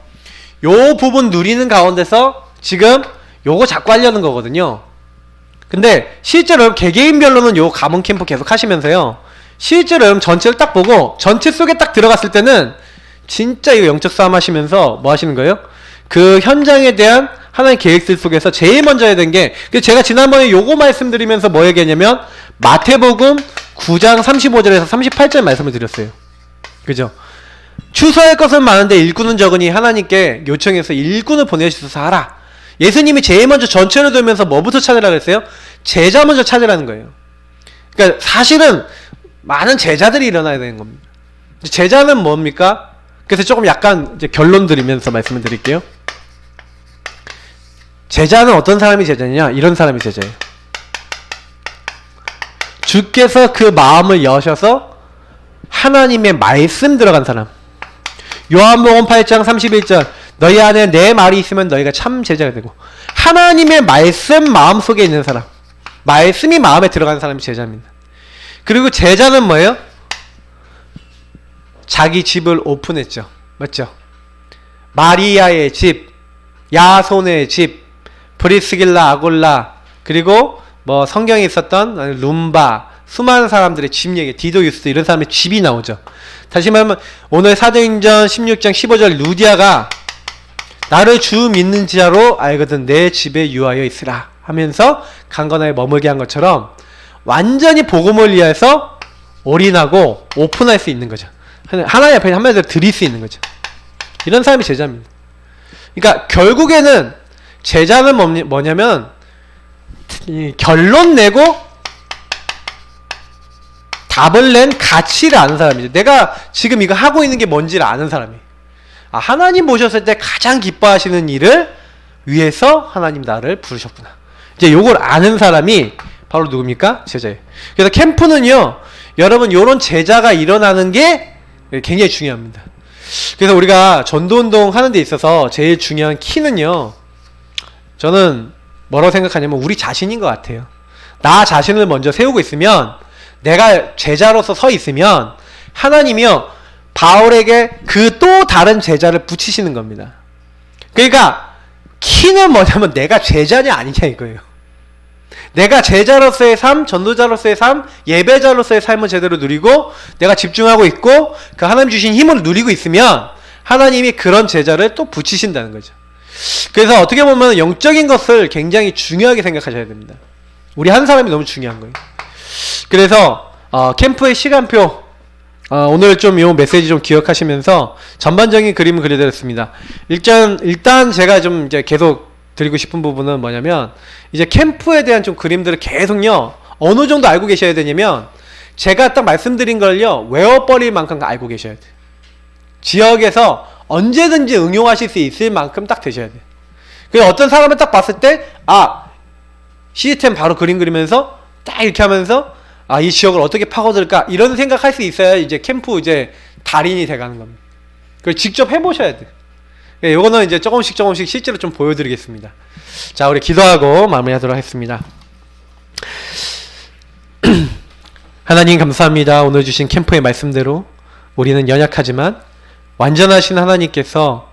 요 부분 누리는 가운데서 지금 요거 자꾸 하려는 거거든요. 근데 실제로 개개인별로는 요 가문 캠프 계속 하시면서요, 실제로 여러분 전체를 딱 보고 전체 속에 딱 들어갔을 때는 진짜 이거 영적 싸움 하시면서 뭐 하시는 거예요? 그 현장에 대한 하나의 계획들 속에서 제일 먼저 해야 되는 게, 제가 지난번에 요거 말씀드리면서 뭐 얘기했냐면 마태복음 9장 35절에서 38절 말씀을 드렸어요. 그죠? 추수할 것은 많은데 일꾼은 적으니 하나님께 요청해서 일꾼을 보내주셔서 하라. 예수님이 제일 먼저 전체를 돌면서 뭐부터 찾으라고 했어요? 제자 먼저 찾으라는 거예요. 그러니까 사실은 많은 제자들이 일어나야 되는 겁니다. 제자는 뭡니까? 그래서 조금 약간 이제 결론 드리면서 말씀을 드릴게요. 제자는 어떤 사람이 제자냐? 이런 사람이 제자예요. 주께서 그 마음을 여셔서 하나님의 말씀 들어간 사람. 요한복음 8장 31절, 너희 안에 내 말이 있으면 너희가 참 제자가 되고, 하나님의 말씀 마음속에 있는 사람, 말씀이 마음에 들어가는 사람이 제자입니다. 그리고 제자는 뭐예요? 자기 집을 오픈했죠. 맞죠? 마리아의 집, 야손의 집, 브리스길라, 아골라, 그리고 뭐 성경에 있었던 룸바, 수많은 사람들의 집 얘기, 디도유스, 이런 사람의 집이 나오죠. 다시 말하면 오늘 사도행전 16장 15절, 루디아가 나를 주 믿는 자로 알거든 내 집에 유하여 있으라 하면서 강건하게 머물게 한 것처럼 완전히 복음을 위해서 올인하고 오픈할 수 있는 거죠. 하나님 앞에 한마디로 드릴 수 있는 거죠. 이런 사람이 제자입니다. 그러니까 결국에는 제자는 뭐냐면 결론 내고 답을 낸 가치를 아는 사람이죠. 내가 지금 이거 하고 있는 게 뭔지를 아는 사람이에요. 하나님 보셨을 때 가장 기뻐하시는 일을 위해서 하나님 나를 부르셨구나. 이제 요걸 아는 사람이 바로 누굽니까? 제자예요. 그래서 캠프는요, 여러분 요런 제자가 일어나는 게 굉장히 중요합니다. 그래서 우리가 전도운동 하는 데 있어서 제일 중요한 키는요, 저는 뭐라고 생각하냐면 우리 자신인 것 같아요. 나 자신을 먼저 세우고 있으면, 내가 제자로서 서 있으면 하나님이요 바울에게 그 또 다른 제자를 붙이시는 겁니다. 그러니까 키는 뭐냐면 내가 제자냐 아니냐 이거예요. 내가 제자로서의 삶, 전도자로서의 삶, 예배자로서의 삶을 제대로 누리고 내가 집중하고 있고 그 하나님 주신 힘을 누리고 있으면 하나님이 그런 제자를 또 붙이신다는 거죠. 그래서 어떻게 보면 영적인 것을 굉장히 중요하게 생각하셔야 됩니다. 우리 한 사람이 너무 중요한 거예요. 그래서 캠프의 시간표 오늘 좀 이 메시지 좀 기억하시면서 전반적인 그림을 그려드렸습니다. 일단 제가 좀 이제 계속 드리고 싶은 부분은 뭐냐면 이제 캠프에 대한 좀 그림들을 계속요 어느 정도 알고 계셔야 되냐면 제가 딱 말씀드린 걸요 외워버릴 만큼 알고 계셔야 돼요. 지역에서 언제든지 응용하실 수 있을 만큼 딱 되셔야 돼요. 그래서 어떤 사람을 딱 봤을 때 시스템 바로 그림 그리면서 딱 이렇게 하면서 이 지역을 어떻게 파고들까 이런 생각할 수 있어야 이제 캠프 이제 달인이 돼가는 겁니다. 그걸 직접 해보셔야 돼요. 요거는 이제 조금씩 실제로 좀 보여드리겠습니다. 자, 우리 기도하고 마무리하도록 하겠습니다. 하나님 감사합니다. 오늘 주신 캠프의 말씀대로 우리는 연약하지만 완전하신 하나님께서